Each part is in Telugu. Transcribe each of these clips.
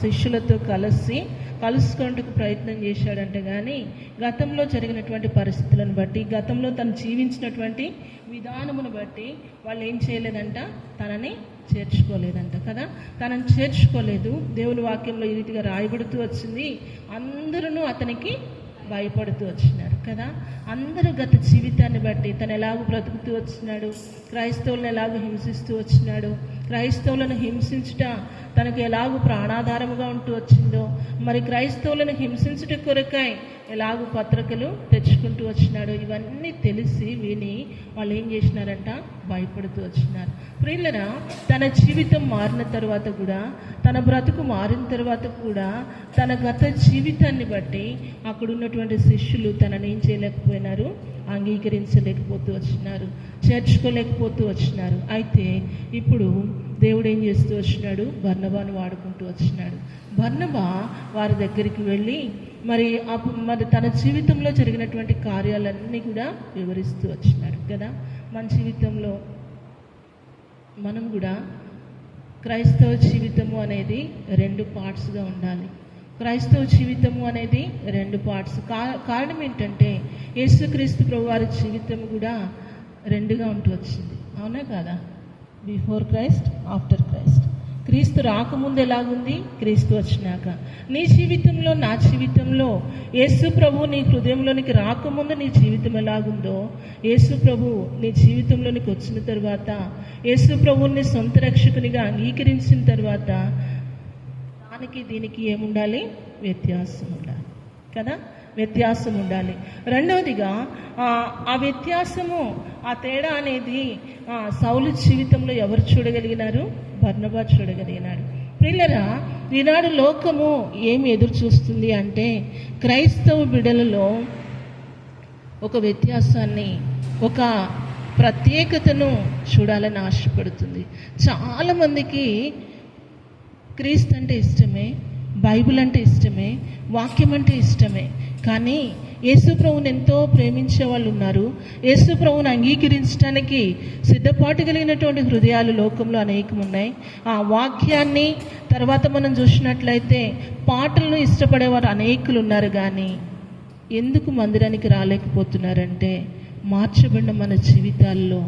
శిష్యులతో కలుసుకుంటూ ప్రయత్నం చేశాడంటే, కానీ గతంలో జరిగినటువంటి పరిస్థితులను బట్టి, గతంలో తను జీవించినటువంటి విధానమును బట్టి వాళ్ళు ఏం చేయలేదంట, తనని చేర్చుకోలేదంట కదా. తనని చేర్చుకోలేదు. దేవుని వాక్యంలో ఈ రీతిగా రాయబడుతూ వచ్చింది, అందరూ అతనికి భయపడుతూ వచ్చినారు కదా. అందరూ గత జీవితాన్ని బట్టి తను ఎలాగో బ్రతుకుతూ వచ్చినాడు, క్రైస్తవులను ఎలాగో హింసిస్తూ వచ్చినాడు, క్రైస్తవులను హింసించుట తనకు ఎలాగో ప్రాణాధారముగా ఉంటూ వచ్చిందో, మరి క్రైస్తవులను హింసించుట కొరకై ఎలాగో పత్రికలు తెచ్చుకుంటూ వచ్చినాడు, ఇవన్నీ తెలిసి విని వాళ్ళు ఏం చేసినారంట, భయపడుతూ వచ్చినారు. ప్రియులరా, తన జీవితం మారిన తర్వాత కూడా, తన బ్రతుకు మారిన తర్వాత కూడా, తన గత జీవితాన్ని బట్టి అక్కడ ఉన్నటువంటి శిష్యులు తనని ఏం చేయలేకపోయినారు, అంగీకరించలేకపోతూ వచ్చినారు, చేర్చుకోలేకపోతూ వచ్చినారు. అయితే ఇప్పుడు దేవుడు ఏం చేస్తూ వచ్చినాడు, బర్నబాను వాడుకుంటూ వచ్చినాడు. బర్నబా వారి దగ్గరికి వెళ్ళి మరి తన జీవితంలో జరిగినటువంటి కార్యాలన్నీ కూడా వివరిస్తూ వచ్చినాడు కదా. మన జీవితంలో మనం కూడా క్రైస్తవ జీవితము అనేది 2 పార్ట్స్గా ఉండాలి. క్రైస్తవ జీవితము అనేది 2 పార్ట్స్. కారణం ఏంటంటే, యేసుక్రీస్తు ప్రభు వారి జీవితం కూడా 2గా ఉంటూ వచ్చింది, అవునా కాదా? Before Christ, after Christ. క్రీస్తు రాకముందు ఎలాగుంది, క్రీస్తు వచ్చినాక. నీ జీవితంలో, నా జీవితంలో యేసు ప్రభు నీ హృదయంలోనికి రాకముందు నీ జీవితం ఎలాగుందో, యేసు ప్రభు నీ జీవితంలోనికి వచ్చిన తర్వాత, యేసు ప్రభుని సొంత రక్షకునిగా అంగీకరించిన తర్వాత దానికి దీనికి ఏముండాలి, వ్యత్యాసం ఉండాలి కదా. వ్యత్యాసం ఉండాలి. రెండవదిగా ఆ వ్యత్యాసము, ఆ తేడా అనేది సౌలు జీవితంలో ఎవరు చూడగలిగినారు, బర్నబా చూడగలిగినాడు. ప్రియులరా, ఈనాడు లోకము ఏమి ఎదురు చూస్తుంది అంటే, క్రైస్తవ బిడ్డలలో ఒక వ్యత్యాసాన్ని, ఒక ప్రత్యేకతను చూడాలని ఆశపడుతుంది. చాలామందికి క్రీస్తు అంటే ఇష్టమే, బైబిల్ అంటే ఇష్టమే, వాక్యం అంటే ఇష్టమే, కానీ యేసు ప్రభువుని ఎంతో ప్రేమించే వాళ్ళు ఉన్నారు. యేసు ప్రభువుని అంగీకరించడానికి సిద్ధపాటు కలిగినటువంటి హృదయాలు లోకంలో అనేకం ఉన్నాయి. ఆ వాక్యాన్ని తర్వాత మనం చూసినట్లయితే పాటలను ఇష్టపడేవారు అనేకులు ఉన్నారు. కానీ ఎందుకు మందిరానికి రాలేకపోతున్నారంటే, మార్చబడిన మన జీవితాల్లో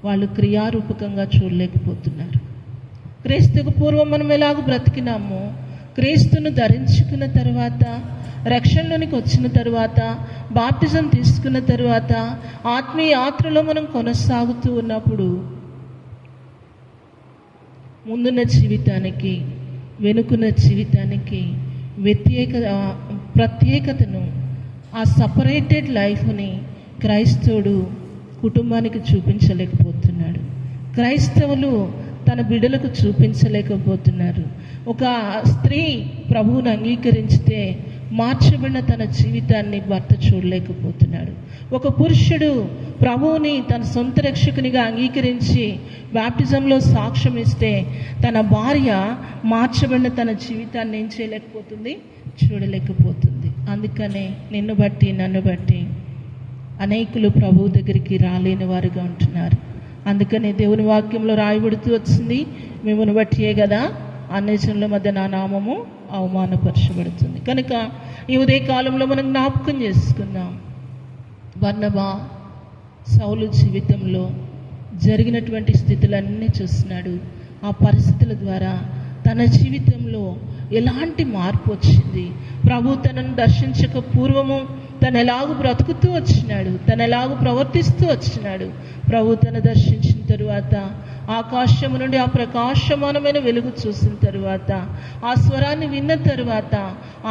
వాళ్ళు క్రియారూపకంగా చూడలేకపోతున్నారు. క్రీస్తుకు పూర్వం మనం ఎలాగ బ్రతికినామో, క్రీస్తును ధరించుకున్న తర్వాత, రక్షణలోనికి వచ్చిన తర్వాత, బాప్టిజం తీసుకున్న తర్వాత, ఆత్మీయ యాత్రలో మనం కొనసాగుతూ ఉన్నప్పుడు ముందున్న జీవితానికి, వెనుకున్న జీవితానికి ప్రత్యేకతను, ఆ సపరేటెడ్ లైఫ్ని క్రైస్తవుడు కుటుంబానికి చూపించలేకపోతున్నాడు. క్రైస్తవులు తన బిడ్డలకు చూపించలేకపోతున్నారు. ఒక స్త్రీ ప్రభువును అంగీకరించితే మార్చబడిన తన జీవితాన్ని భర్త చూడలేకపోతున్నాడు. ఒక పురుషుడు ప్రభువుని తన సొంత రక్షకునిగా అంగీకరించి బాప్టిజంలో సాక్ష్యం ఇస్తే తన భార్య మార్చబడిన తన జీవితాన్ని ఏం చేయలేకపోతుంది, చూడలేకపోతుంది. అందుకనే నిన్ను బట్టి, నన్ను బట్టి అనేకులు ప్రభువు దగ్గరికి రాలేని వారుగా ఉంటున్నారు. అందుకనే దేవుని వాక్యంలో రాయబడుతూ వచ్చింది, మిమ్మల్ని బట్టియే కదా అన్యజనుల మధ్య నా నామము అవమానపరచబడుతుంది. కనుక ఈ ఉదయ కాలంలో మనం జ్ఞాపకం చేసుకుందాం, బర్నబా సౌలు జీవితంలో జరిగినటువంటి స్థితులన్నీ చూస్తున్నాడు. ఆ పరిస్థితుల ద్వారా తన జీవితంలో ఎలాంటి మార్పు వచ్చింది, ప్రభు తనను దర్శించక పూర్వము తను ఎలాగూ బ్రతుకుతూ వచ్చినాడు, తను ఎలాగూ ప్రవర్తిస్తూ వచ్చినాడు. ప్రభు తను దర్శించిన తరువాత, ఆకాశము నుండి ఆ ప్రకాశమానమైన వెలుగు చూసిన తరువాత, ఆ స్వరాన్ని విన్న తరువాత,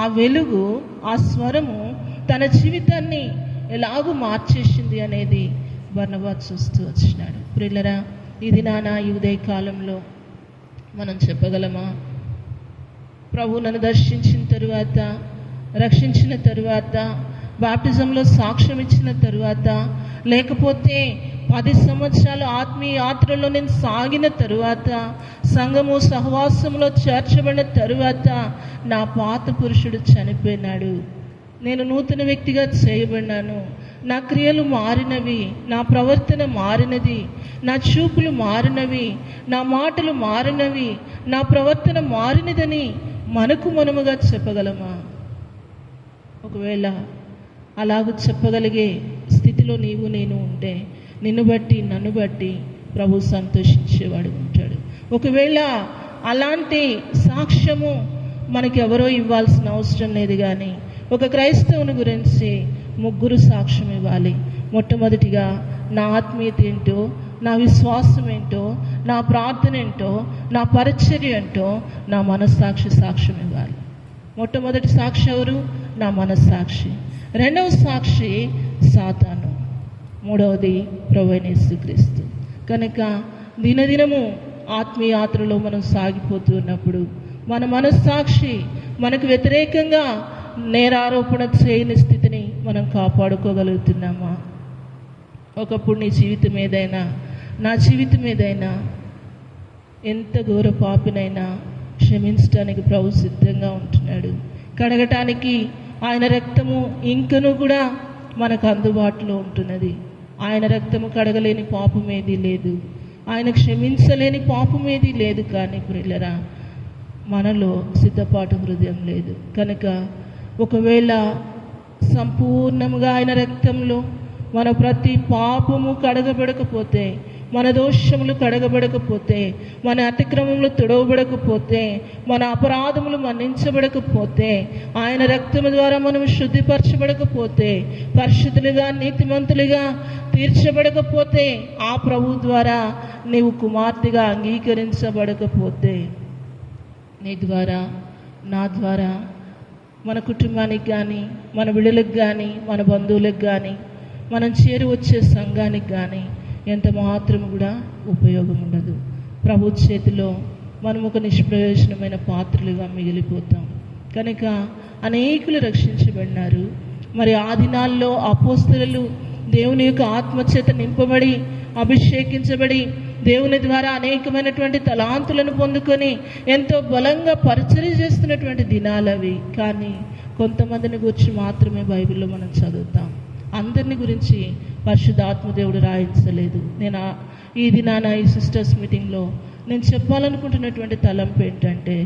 ఆ వెలుగు, ఆ స్వరము తన జీవితాన్ని ఎలాగూ మార్చేసింది అనేది బర్నబా చూస్తూ వచ్చినాడు. ప్రియులరా, ఇది ఈ ఉదయ కాలంలో మనం చెప్పగలమా, ప్రభు నన్ను దర్శించిన తరువాత, రక్షించిన తరువాత, బాప్టిజంలో సాక్ష్యం ఇచ్చిన తరువాత, లేకపోతే 10 సంవత్సరాలు ఆత్మీయ యాత్రలో నేను సాగిన తరువాత, సంఘము సహవాసంలో చేర్చబడిన తరువాత నా పాత పురుషుడు చనిపోయినాడు, నేను నూతన వ్యక్తిగా చేయబడినాను, నా క్రియలు మారినవి, నా ప్రవర్తన మారినది, నా చూపులు మారినవి, నా మాటలు మారినవి, నా ప్రవర్తన మారినదని మనకు మనముగా చెప్పగలమా? ఒకవేళ అలాగ చెప్పగలిగే స్థితిలో నీవు నేను ఉంటే నిన్ను బట్టి నన్ను బట్టి ప్రభు సంతోషించేవాడు ఉంటాడు. ఒకవేళ అలాంటి సాక్ష్యము మనకి ఎవరో ఇవ్వాల్సిన అవసరం లేదు, కానీ ఒక క్రైస్తవుని గురించి 3 సాక్ష్యం ఇవ్వాలి. మొట్టమొదటిగా నా ఆత్మీయత ఏంటో, నా విశ్వాసం ఏంటో, నా ప్రార్థన ఏంటో, నా పరిచర్య ఏంటో, నా మనస్సాక్షి సాక్ష్యం ఇవ్వాలి. మొట్టమొదటి సాక్షి ఎవరు? నా మనస్సాక్షి. రెండవ సాక్షి సాతాను. మూడవది ప్రభువైన యేసుక్రీస్తు. కనుక దినదినము ఆత్మీయాత్రలో మనం సాగిపోతూ ఉన్నప్పుడు మన మనస్సాక్షి మనకు వ్యతిరేకంగా నేరారోపణ చేయని స్థితిని మనం కాపాడుకోగలుగుతున్నామా? ఒకప్పుడు నీ జీవితం ఏదైనా, నా జీవితం ఏదైనా, ఎంత ఘోర పాపినైనా క్షమించడానికి ప్రభు సిద్ధంగా ఉంటున్నాడు. కడగటానికి ఆయన రక్తము ఇంకను కూడా మనకు అందుబాటులో ఉంటున్నది. ఆయన రక్తము కడగలేని పాపం ఏదీ లేదు, ఆయన క్షమించలేని పాపం ఏదీ లేదు. కానీ ప్రియులరా, మనలో సిద్ధపాటు హృదయం లేదు. కనుక ఒకవేళ సంపూర్ణంగా ఆయన రక్తంలో మన ప్రతి పాపము కడగబడకపోతే, మన దోషములు కడగబడకపోతే, మన అతిక్రమములు తొడవబడకపోతే, మన అపరాధములు మన్నించబడకపోతే, ఆయన రక్తము ద్వారా మనం శుద్ధిపరచబడకపోతే, పరిశుద్ధులుగా నీతిమంతులుగా తీర్చబడకపోతే, ఆ ప్రభు ద్వారా నీవు కుమార్తెగా అంగీకరించబడకపోతే, నీ ద్వారా నా ద్వారా మన కుటుంబానికి కానీ, మన బిడ్డలకు కానీ, మన బంధువులకు కానీ, మనం చేరి వచ్చే సంఘానికి కానీ ఎంత మాత్రం కూడా ఉపయోగం ఉండదు. ప్రభు చేతిలో మనం ఒక నిష్ప్రయోజనమైన పాత్రలుగా మిగిలిపోతాం. కనుక అనేకులు రక్షించబడినారు. మరి ఆ దినాల్లో అపోస్తలులు దేవుని యొక్క ఆత్మచేత నింపబడి, అభిషేకించబడి, దేవుని ద్వారా అనేకమైనటువంటి తలాంతులను పొందుకొని ఎంతో బలంగా పరిచర్య చేస్తున్నటువంటి దినాలవి. కానీ కొంతమందిని గురించి మాత్రమే బైబిల్లో మనం చదువుతాం. అందరిని గురించి పరిశుద్ధాత్మ దేవుడు రాయించలేదు. నేను ఈ దినాన ఈ సిస్టర్స్ మీటింగ్లో నేను చెప్పాలనుకుంటున్నటువంటి తలంపు ఏంటంటే,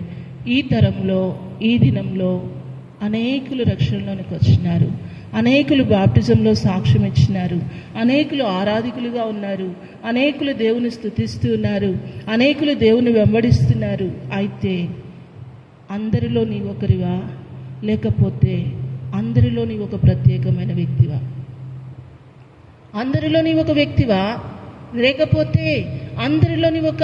ఈ తరంలో ఈ దినంలో అనేకులు రక్షణలోనికి వచ్చినారు, అనేకులు బాప్టిజంలో సాక్ష్యం ఇచ్చినారు, అనేకులు ఆరాధికులుగా ఉన్నారు, అనేకులు దేవుని స్తుతిస్తూ ఉన్నారు, అనేకులు దేవుని వెంబడిస్తున్నారు. అయితే అందరిలో నీ ఒకరివా, లేకపోతే అందరిలో నీ ఒక ప్రత్యేకమైన వ్యక్తివా? అందరిలో నీ ఒక వ్యక్తివా, లేకపోతే అందరిలో నీ ఒక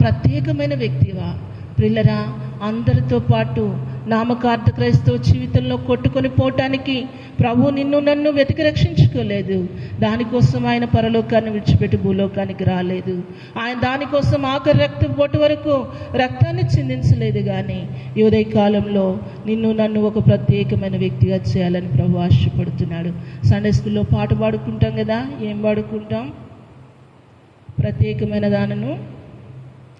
ప్రత్యేకమైన వ్యక్తివా? ప్రియులరా, అందరితో పాటు నామకార్థ క్రైస్తవ జీవితంలో కొట్టుకొని పోవటానికి ప్రభు నిన్ను నన్ను వెతికి రక్షించుకోలేదు. దానికోసం ఆయన పరలోకాన్ని విడిచిపెట్టి భూలోకానికి రాలేదు. ఆయన దానికోసం ఆఖరి రక్తం బొట్టు వరకు రక్తాన్ని చిందించలేదు. కానీ ఈ ఉదయ కాలంలో నిన్ను నన్ను ఒక ప్రత్యేకమైన వ్యక్తిగా చేయాలని ప్రభు ఆశపడుతున్నాడు. సండే స్కూల్లో పాట పాడుకుంటాం కదా, ఏం పాడుకుంటాం? ప్రత్యేకమైన దానను,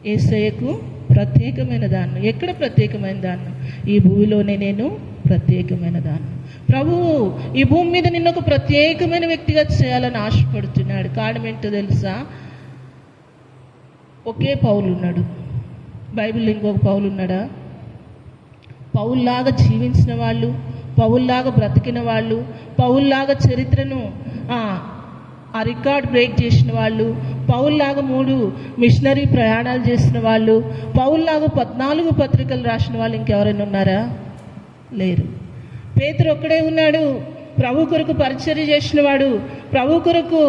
యేసయ్యకు ప్రత్యేకమైన దాన్ని. ఎక్కడ ప్రత్యేకమైన దాన్ని? ఈ భూమిలోనే నేను ప్రత్యేకమైన దాన్ని. ప్రభువు ఈ భూమి మీద నిన్ను ఒక ప్రత్యేకమైన వ్యక్తిగా చేయాలని ఆశపడుతున్నాడు. కారణం ఏంటో తెలుసా? ఒకే పౌలు ఉన్నాడు. బైబిల్లో ఇంకొక పౌలు ఉన్నాడా? పౌల్లాగా జీవించిన వాళ్ళు, పౌల్లాగా బ్రతికిన వాళ్ళు, పౌల్లాగా చరిత్రను ఆ రికార్డ్ బ్రేక్ చేసిన వాళ్ళు, పౌల్లాగా 3 మిషనరీ ప్రయాణాలు చేసిన వాళ్ళు, పౌల్లాగా 14 పత్రికలు రాసిన వాళ్ళు ఇంకెవరైనా ఉన్నారా? లేరు. పేతురు ఒక్కడే ఉన్నాడు. ప్రభు కొరకు పరిచర్య చేసిన వాడు, ప్రభు కొరకు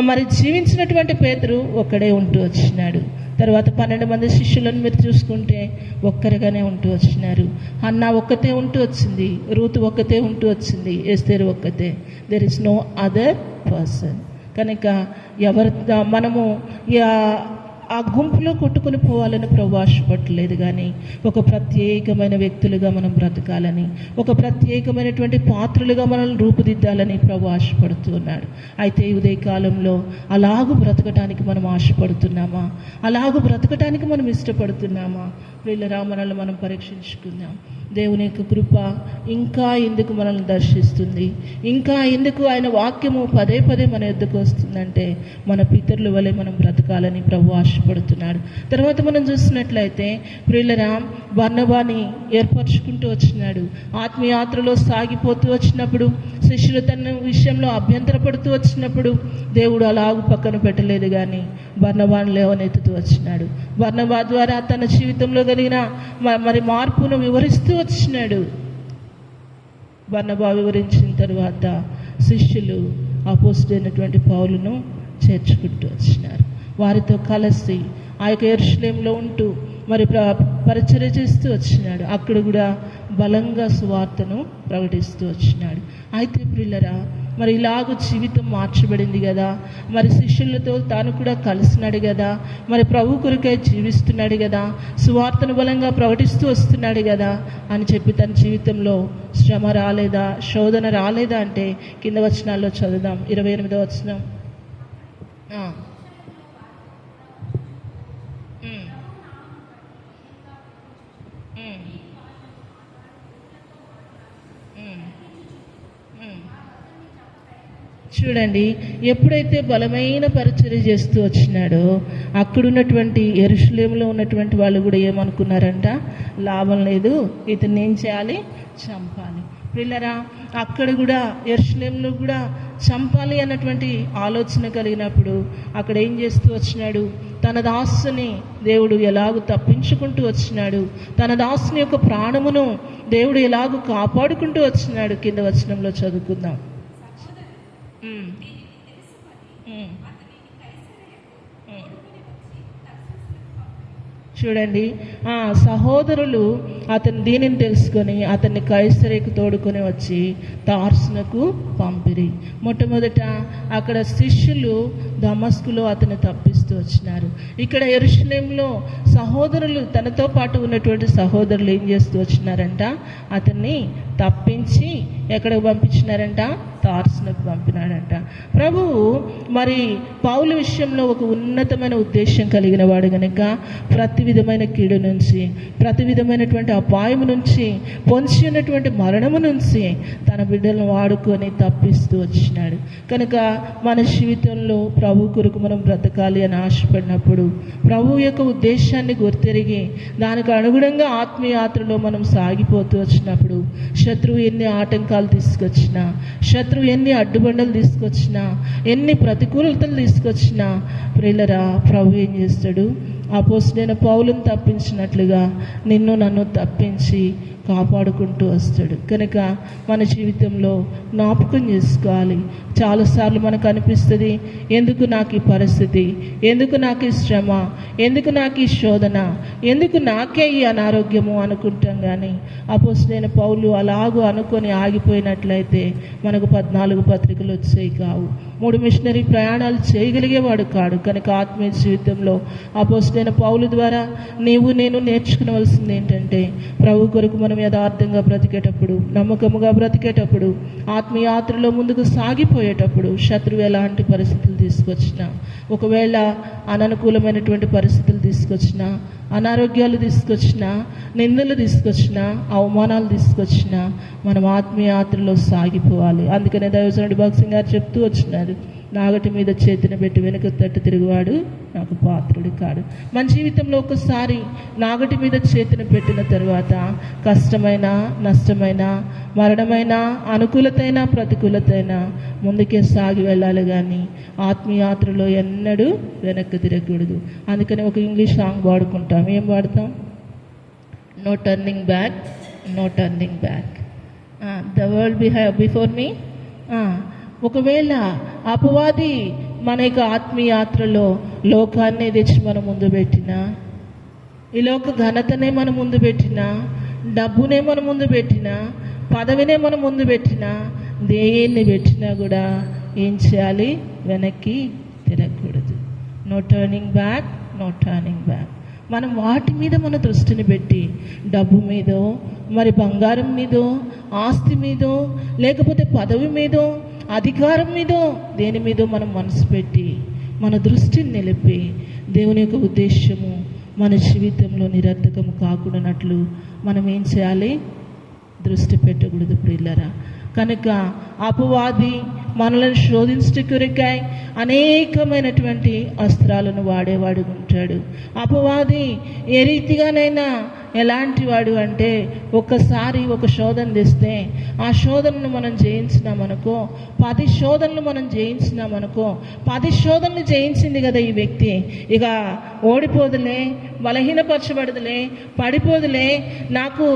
మరి జీవించినటువంటి పేతురు ఒక్కడే ఉంటూ వచ్చినాడు. తర్వాత 12 మంది శిష్యులను మీరు చూసుకుంటే ఒక్కరిగానే ఉంటూ వచ్చినారు. అన్న ఒక్కతే ఉంటూ వచ్చింది, రూతు ఒక్కతే ఉంటూ వచ్చింది, ఎస్తేరు ఒక్కతే. There is no other person. కనుక మనము ఆ గుంపులో కొట్టుకుని పోవాలని ప్రభు ఆశపడలేదు. కానీ ఒక ప్రత్యేకమైన వ్యక్తులుగా మనం బ్రతకాలని, ఒక ప్రత్యేకమైనటువంటి పాత్రలుగా మనల్ని రూపుదిద్దాలని ప్రభు ఆశపడుతూ ఉన్నాడు. అయితే ఈ ఉదయకాలంలో అలాగూ బ్రతకటానికి మనం ఆశపడుతున్నామా? అలాగూ బ్రతకటానికి మనం ఇష్టపడుతున్నామా? ప్రియులరా, మనల్ని మనం పరీక్షించుకుందాం. దేవుని యొక్క కృప ఇంకా ఎందుకు మనల్ని దర్శిస్తుంది, ఇంకా ఎందుకు ఆయన వాక్యము పదే పదే మన ఎద్దుకు వస్తుందంటే మన పితరుల వలె మనం బ్రతకాలని ప్రభు ఆశపడుతున్నాడు. తర్వాత మనం చూసినట్లయితే ప్రియులరా, బర్నబాని ఏర్పరచుకుంటూ వచ్చినాడు. ఆత్మయాత్రలో సాగిపోతూ వచ్చినప్పుడు, శిష్యులు తన విషయంలో అభ్యంతరపడుతూ వచ్చినప్పుడు దేవుడు అలాగూ పక్కన పెట్టలేదు, కానీ బర్నబాను లేవనెత్తుతూ వచ్చినాడు. బర్నబా ద్వారా తన జీవితంలో కలిగిన మరి మార్పును వివరిస్తూ వచ్చినాడు. బర్నబా వివరించిన తర్వాత శిష్యులు అపోస్తలుడైనటువంటి పౌలును చేర్చుకుంటూ వచ్చినారు. వారితో కలిసి ఆ యొక్క యెరూషలేములో ఉంటూ మరి పరిచర్య చేస్తూ వచ్చినాడు. అక్కడ కూడా బలంగా సువార్తను ప్రకటిస్తూ వచ్చినాడు. అయితే ప్రియులరా, మరి ఇలాగ జీవితం మార్చబడింది కదా, మరి శిష్యులతో తాను కూడా కలిసినాడు కదా, మరి ప్రభు కొరకై జీవిస్తున్నాడు కదా, సువార్తను బలంగా ప్రకటిస్తూ వస్తున్నాడు కదా అని చెప్పి తన జీవితంలో శ్రమ రాలేదా, శోధన రాలేదా అంటే కింద వచనాల్లో చదువుదాం. 28వ వచనం. చూడండి, ఎప్పుడైతే బలమైన పరిచర్య చేస్తూ వచ్చినాడో అక్కడున్నటువంటి యెరూషలేములో ఉన్నటువంటి వాళ్ళు కూడా ఏమనుకున్నారంట, లాభం లేదు, ఇతన్ని ఏం చేయాలి, చంపాలి. పిల్లరా, అక్కడ కూడా యెరూషలేములో కూడా చంపాలి అన్నటువంటి ఆలోచన కలిగినప్పుడు అక్కడ ఏం చేస్తూ వచ్చినాడు, తన దాసుని దేవుడు ఎలాగూ తప్పించుకుంటూ వచ్చినాడు, తన దాసుని యొక్క ప్రాణమును దేవుడు ఎలాగూ కాపాడుకుంటూ వచ్చినాడు. కింద వచనంలో చదువుకుందాం. చూడండి, ఆ సహోదరులు అతని దీనిని తెలుసుకొని అతన్ని కైసరేకు తోడుకొని వచ్చి తార్సునకు పంపిరి. మొట్టమొదట అక్కడ శిష్యులు దమస్కులో అతన్ని తప్పిస్తూ వచ్చినారు. ఇక్కడ యెరూషలేములో సహోదరులు, తనతో పాటు ఉన్నటువంటి సహోదరులు ఏం చేస్తూ వచ్చినారంట, అతన్ని తప్పించి ఎక్కడికి పంపించినారంట, తార్సునకు పంపినాడంట. ప్రభువు మరి పౌలు విషయంలో ఒక ఉన్నతమైన ఉద్దేశం కలిగిన వాడు కనుక ప్రతి విధమైన కీడు నుంచి, ప్రతి విధమైనటువంటి అపాయము నుంచి, పొంచి ఉన్నటువంటి మరణము నుంచి తన బిడ్డలను వాడుకొని తప్పిస్తూ వచ్చినాడు. కనుక మన జీవితంలో ప్రభు కొరకు మనం బ్రతకాలి అని ఆశపడినప్పుడు, ప్రభు యొక్క ఉద్దేశాన్ని గుర్తెరిగి దానికి అనుగుణంగా ఆత్మయాత్రలో మనం సాగిపోతూ వచ్చినప్పుడు, శత్రువు ఎన్ని ఆటంకాలు తీసుకొచ్చినా, శత్రువు ఎన్ని అడ్డుబండలు తీసుకొచ్చినా, ఎన్ని ప్రతికూలతలు తీసుకొచ్చినా ప్రియులరా, ప్రభు ఏం చేస్తాడు, అపోస్తలుడైన పౌలును తప్పించినట్లుగా నిన్ను నన్ను తప్పించి కాపాడుకుంటూ వస్తాడు. కనుక మన జీవితంలో జ్ఞాపకం చేసుకోవాలి. చాలాసార్లు మనకు అనిపిస్తుంది, ఎందుకు నాకు ఈ పరిస్థితి, ఎందుకు నాకు ఈ శ్రమ, ఎందుకు నాకు ఈ శోధన, ఎందుకు నాకే ఈ అనారోగ్యము అనుకుంటాం. కానీ అపోస్తలుడైన పౌలు అలాగూ అనుకొని ఆగిపోయినట్లయితే మనకు 14 పత్రికలు వచ్చేవి కావు, 3 మిషనరీ ప్రయాణాలు చేయగలిగేవాడు కాడు. కనుక ఆత్మీయ జీవితంలో అపోస్తలుడైన పౌలు ద్వారా నీవు నేను నేర్చుకోవాల్సింది ఏంటంటే, ప్రభు కొరకు మనం యథార్థంగా బ్రతికేటప్పుడు, నమ్మకముగా బ్రతికేటప్పుడు, ఆత్మయాత్రలో ముందుకు సాగిపోయేటప్పుడు శత్రువు ఎలాంటి పరిస్థితులు తీసుకొచ్చినా, ఒకవేళ అననుకూలమైనటువంటి పరిస్థితులు తీసుకొచ్చినా, అనారోగ్యాలు తీసుకొచ్చినా, నిందలు తీసుకొచ్చినా, అవమానాలు తీసుకొచ్చినా మనం ఆత్మయాత్రలో సాగిపోవాలి. అందుకనే దైవజనుడు భక్సింగ్ గారు చెప్తూ వచ్చినారు, నాగటి మీద చేతిని పెట్టి వెనుక తట్టు తిరుగువాడు నాకు పాత్రుడు కాడు. మన జీవితంలో ఒకసారి నాగటి మీద చేతిని పెట్టిన తర్వాత కష్టమైన, నష్టమైన, మరణమైన, అనుకూలతైన, ప్రతికూలతైన ముందుకే సాగి వెళ్ళాలి, కానీ ఆత్మయాత్రలో ఎన్నడూ వెనక్కి తిరగకూడదు. అందుకని ఒక ఇంగ్లీష్ సాంగ్ పాడుకుంటాం. ఏం పాడతాం? No turning back, no turning back, the world before me. ఒకవేళ అపవాది మన యొక్క ఆత్మీయాత్రలో లోకాన్ని తెచ్చి మనం ముందు పెట్టినా, ఈ లోక ఘనతనే మనం ముందు పెట్టినా, డబ్బునే మనం ముందు పెట్టినా, పదవినే మనం ముందు పెట్టినా, దేన్ని పెట్టినా కూడా ఏం చేయాలి? వెనక్కి తిరగకూడదు. No turning back, no turning back. మనం వాటి మీద మన దృష్టిని పెట్టి, డబ్బు మీదో, మరి బంగారం మీదో, ఆస్తి మీదో, లేకపోతే పదవి మీదో, అధికారం మీదో, దేని మీదో మనం మనసు పెట్టి మన దృష్టిని నిలిపి దేవుని యొక్క ఉద్దేశము, మన జీవితంలో నిరర్థకం కాకుండానట్లు మనం ఏం చేయాలి? దృష్టి పెట్టకూడదు ప్రియులారా. కనుక అపవాది మనలను శోధించట కొరకై అనేకమైనటువంటి అస్త్రాలను వాడేవాడు ఉంటాడు. అపవాది ఏ రీతిగానైనా ఎలాంటి వాడు అంటే, ఒక్కసారి ఒక శోధన తెస్తే ఆ శోధనను మనం జయించినామనుకో, 10 శోధనలు మనం జయించినామనుకో, 10 శోధనలు జయించింది కదా ఈ వ్యక్తి, ఇక ఓడిపోదులే, బలహీనపరచబడదులే, పడిపోదులే, నాకు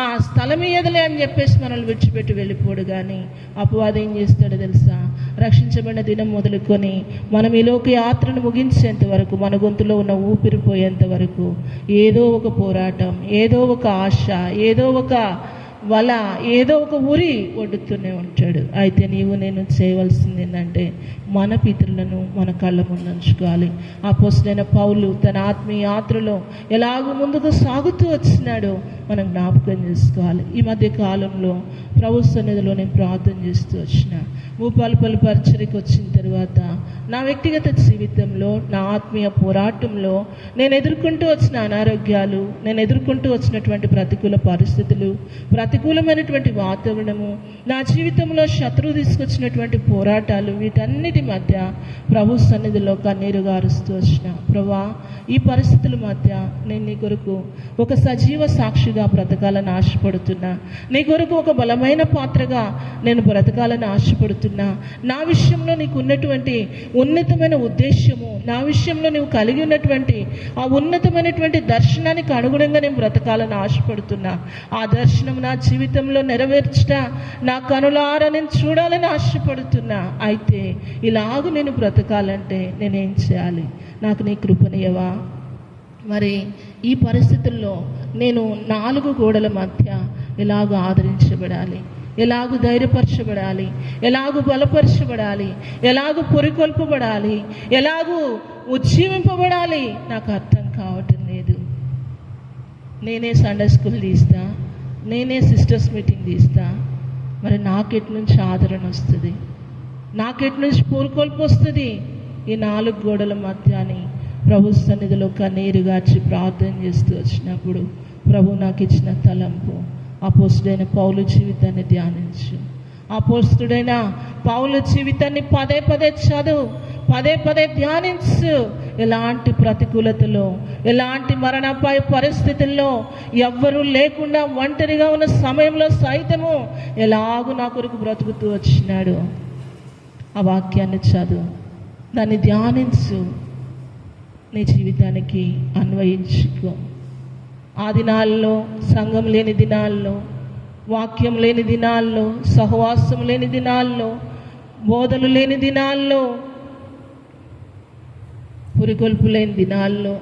ఆ స్థలం ఇయ్యదులే అని చెప్పేసి మనల్ని విడిచిపెట్టి వెళ్ళిపోడు. కానీ అపవాది ఏం చేస్తాడో తెలుసా? రక్షించబడిన దినం మొదలుకొని మనం ఈ లోక యాత్రను ముగించేంత వరకు, మన గొంతులో ఉన్న ఊపిరిపోయేంత వరకు ఏదో ఒక పోరాటం, ఏదో ఒక ఆశ, ఏదో ఒక వల, ఏదో ఒక ఉరి ఒడ్డుతూనే ఉంటాడు. అయితే నీవు నేను చేయవలసింది ఏంటంటే, మన పితరులను మన కళ్ళ ముందు ఉంచుకోవాలి. అపోస్తలుడైన పౌలు తన ఆత్మీయ యాత్రలో ఎలాగో ముందుకు సాగుతూ వచ్చినాడో మనం జ్ఞాపకం చేసుకోవాలి. ఈ మధ్య కాలంలో ప్రభు సన్నిధిలో నేను ప్రార్థన చేస్తూ వచ్చిన, భూపాలపల్లి పరిచర్యకు వచ్చిన తర్వాత నా వ్యక్తిగత జీవితంలో, నా ఆత్మీయ పోరాటంలో నేను ఎదుర్కొంటూ వచ్చిన అనారోగ్యాలు, నేను ఎదుర్కొంటూ వచ్చినటువంటి ప్రతికూల పరిస్థితులు, ప్రతికూలమైనటువంటి వాతావరణము, నా జీవితంలో శత్రువు తీసుకొచ్చినటువంటి పోరాటాలు, వీటన్నిటి మధ్య ప్రభు సన్నిధిలో కన్నీరు గారుస్తూ వచ్చిన, ప్రభువా ఈ పరిస్థితుల మధ్య నేను నీ కొరకు ఒక సజీవ సాక్షిగా బ్రతకాలని ఆశపడుతున్నా, నీ కొరకు ఒక బలమైన పాత్రగా నేను బ్రతకాలని ఆశపడుతున్నా. నా విషయంలో నీకు ఉన్నటువంటి ఉన్నతమైన ఉద్దేశము, నా విషయంలో నువ్వు కలిగి ఉన్నటువంటి ఆ ఉన్నతమైనటువంటి దర్శనానికి అనుగుణంగా నేను బ్రతకాలని ఆశపడుతున్నా. ఆ దర్శనం నా జీవితంలో నెరవేర్చట నా కనులారా నేను చూడాలని ఆశపడుతున్నా. అయితే ఇలాగ నేను బ్రతకాలంటే నేనేం చేయాలి? నాకు నీ కృపనియవా? మరి ఈ పరిస్థితుల్లో నేను 4 గోడల మధ్య ఎలాగో ఆదరించబడాలి, ఎలాగూ ధైర్యపరచబడాలి, ఎలాగూ బలపరచబడాలి, ఎలాగూ పొరికొల్పబడాలి, ఎలాగూ ఉజ్జీవింపబడాలి, నాకు అర్థం కావటం లేదు. నేనే సండే స్కూల్ తీస్తా, నేనే సిస్టర్స్ మీటింగ్ తీస్తా, మరి నాకెట్ నుంచి ఆదరణ వస్తుంది? నాకెట్ నుంచి పొరికొల్పు వస్తుంది? ఈ 4 గోడల మధ్యని ప్రభు సన్నిధిలో కన్నీరుగార్చి ప్రార్థన చేస్తూ వచ్చినప్పుడు ప్రభు నాకు ఇచ్చిన తలంపు, అపోస్తుడైన పౌలు జీవితాన్ని ధ్యానించు. అపోస్తుడైన పౌలు జీవితాన్ని పదే పదే చదువు, పదే పదే ధ్యానించు. ఎలాంటి ప్రతికూలతలో, ఎలాంటి మరణాపాయ పరిస్థితుల్లో, ఎవ్వరూ లేకుండా ఒంటరిగా ఉన్న సమయంలో సైతము ఎలాగూ నా కొరకు బ్రతుకుతూ వచ్చినాడు. ఆ వాక్యాన్ని చదువు, దాన్ని ధ్యానించు, నీ జీవితానికి అన్వయించుకో. ఆ దినాల్లో, సంఘం లేని దినాల్లో, వాక్యం లేని దినాల్లో, సహవాసం లేని దినాల్లో, బోధలు లేని దినాల్లో, పురికొల్పు లేని దినాల్లో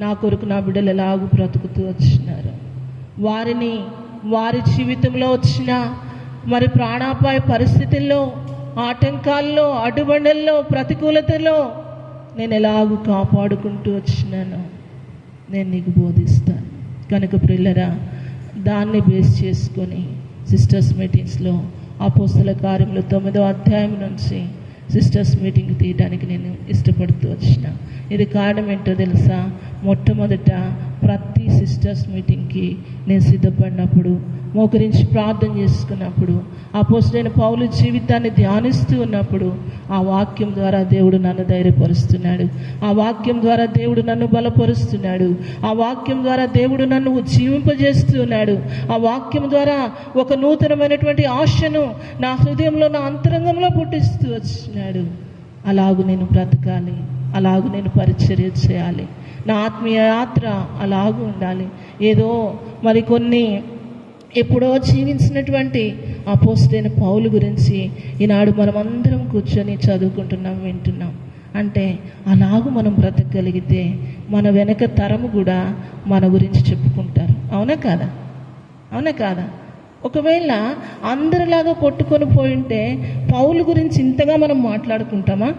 నా కొరకు నా బిడ్డలు ఎలాగూ బ్రతుకుతూ వచ్చినారు. వారిని వారి జీవితంలో వచ్చిన మరి ప్రాణాపాయ పరిస్థితుల్లో, ఆటంకాల్లో, అడ్డుబండల్లో, ప్రతికూలతలో నేను ఎలాగూ కాపాడుకుంటూ వచ్చినాను నేను నీకు బోధిస్తాను. కనుక ప్రియులారా, దాన్ని బేస్ చేసుకొని సిస్టర్స్ మీటింగ్స్లో అపోస్తల కార్యములు 9వ అధ్యాయం నుంచి సిస్టర్స్ మీటింగ్ తీయడానికి నేను ఇష్టపడుతూ వచ్చిన. ఇది కారణం ఏంటో తెలుసా? మొట్టమొదట ప్రతి సిస్టర్స్ మీటింగ్కి నేను సిద్ధపడినప్పుడు, మోకరించి ప్రార్థన చేసుకున్నప్పుడు, అపోస్తలుడైన పౌలు జీవితాన్ని ధ్యానిస్తూ ఉన్నప్పుడు ఆ వాక్యం ద్వారా దేవుడు నన్ను ధైర్యపరుస్తున్నాడు, ఆ వాక్యం ద్వారా దేవుడు నన్ను బలపరుస్తున్నాడు, ఆ వాక్యం ద్వారా దేవుడు నన్ను ఉజ్జీవింపజేస్తున్నాడు, ఆ వాక్యం ద్వారా ఒక నూతనమైనటువంటి ఆశను నా హృదయంలో, నా అంతరంగంలో పుట్టిస్తూ వచ్చినాడు. అలాగూ నేను బ్రతకాలి, అలాగూ నేను పరిచర్య చేయాలి, నా ఆత్మీయ యాత్ర అలాగూ ఉండాలి. ఏదో మరికొన్ని ఎప్పుడో జీవించినటువంటి అపోస్తలుడైన పౌలు గురించి ఈనాడు మనం అందరం కూర్చొని చదువుకుంటున్నాం, వింటున్నాం. అంటే అలాగూ మనం బ్రతకగలిగితే మన వెనక తరము కూడా మన గురించి చెప్పుకుంటారు. అవునా కాదా? అవునా కాదా? ఒకవేళ అందరిలాగా కొట్టుకొని పోయింటే పౌలు గురించి ఇంతగా మనం మాట్లాడుకుంటామా?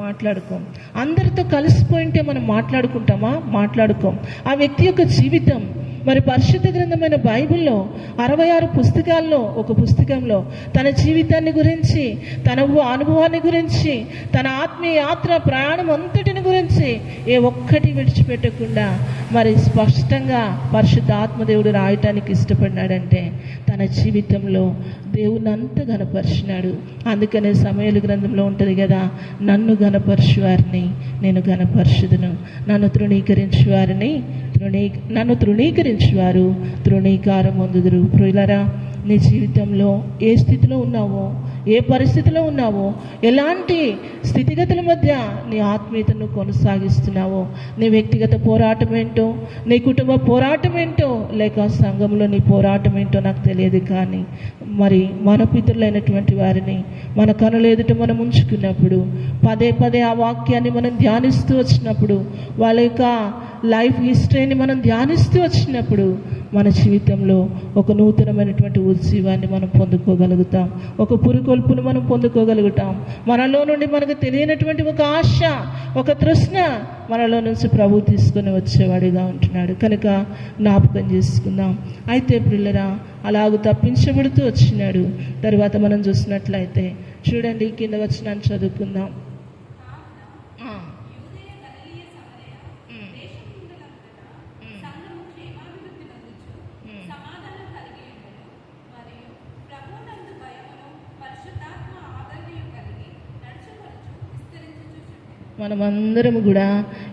మాట్లాడుకోం. అందరితో కలిసిపోయింటే మనం మాట్లాడుకుంటామా? మాట్లాడుకోం. ఆ వ్యక్తి యొక్క జీవితం మరి పరిశుద్ధ గ్రంథమైన బైబిల్లో 66 పుస్తకాల్లో ఒక పుస్తకంలో తన జీవితాన్ని గురించి, తన అనుభవాన్ని గురించి, తన ఆత్మీయ యాత్ర ప్రయాణం అంతటిని గురించి ఏ ఒక్కటి విడిచిపెట్టకుండా మరి స్పష్టంగా పరిశుద్ధ ఆత్మదేవుడు రాయటానికి ఇష్టపడినాడంటే తన జీవితంలో దేవుని అంత గణపరిచినాడు. అందుకనే సమయలు గ్రంథంలో ఉంటుంది కదా, నన్ను గణపరచు వారిని నేను గణపరచుదును, నన్ను తృణీకరించు వారిని నన్ను తృణీకరించు వారు తృణీకారం పొందుదురు. ప్రియులారా, నీ జీవితంలో ఏ స్థితిలో ఉన్నావో, ఏ పరిస్థితిలో ఉన్నావో, ఎలాంటి స్థితిగతుల మధ్య నీ ఆత్మీయతను కొనసాగిస్తున్నావో, నీ వ్యక్తిగత పోరాటం ఏంటో, నీ కుటుంబ పోరాటం ఏంటో, లేక సంఘంలో నీ పోరాటం ఏంటో నాకు తెలియదు, కానీ మరి మన పితరులైనటువంటి వారిని మన కనుల ఎదుట మనం ఉంచుకున్నప్పుడు, పదే పదే ఆ వాక్యాన్ని మనం ధ్యానిస్తూ వచ్చినప్పుడు, వాళ్ళ యొక్క లైఫ్ హిస్టరీని మనం ధ్యానిస్తూ వచ్చినప్పుడు మన జీవితంలో ఒక నూతనమైనటువంటి ఉజ్జీవాన్ని మనం పొందుకోగలుగుతాం, ఒక పురుకొల్పును మనం పొందుకోగలుగుతాం. మనలో నుండి మనకు తెలియనటువంటి ఒక ఆశ, ఒక తృష్ణ మనలో నుంచి ప్రభు తీసుకొని వచ్చేవాడిగా ఉంటున్నాడు. కనుక జ్ఞాపకం చేసుకుందాం. అయితే పిల్లరా, అలాగూ తప్పించబడుతూ వచ్చినాడు. తర్వాత మనం చూసినట్లయితే చూడండి, కింద వచనాన్ని చదువుకుందాం. మనమందరము కూడా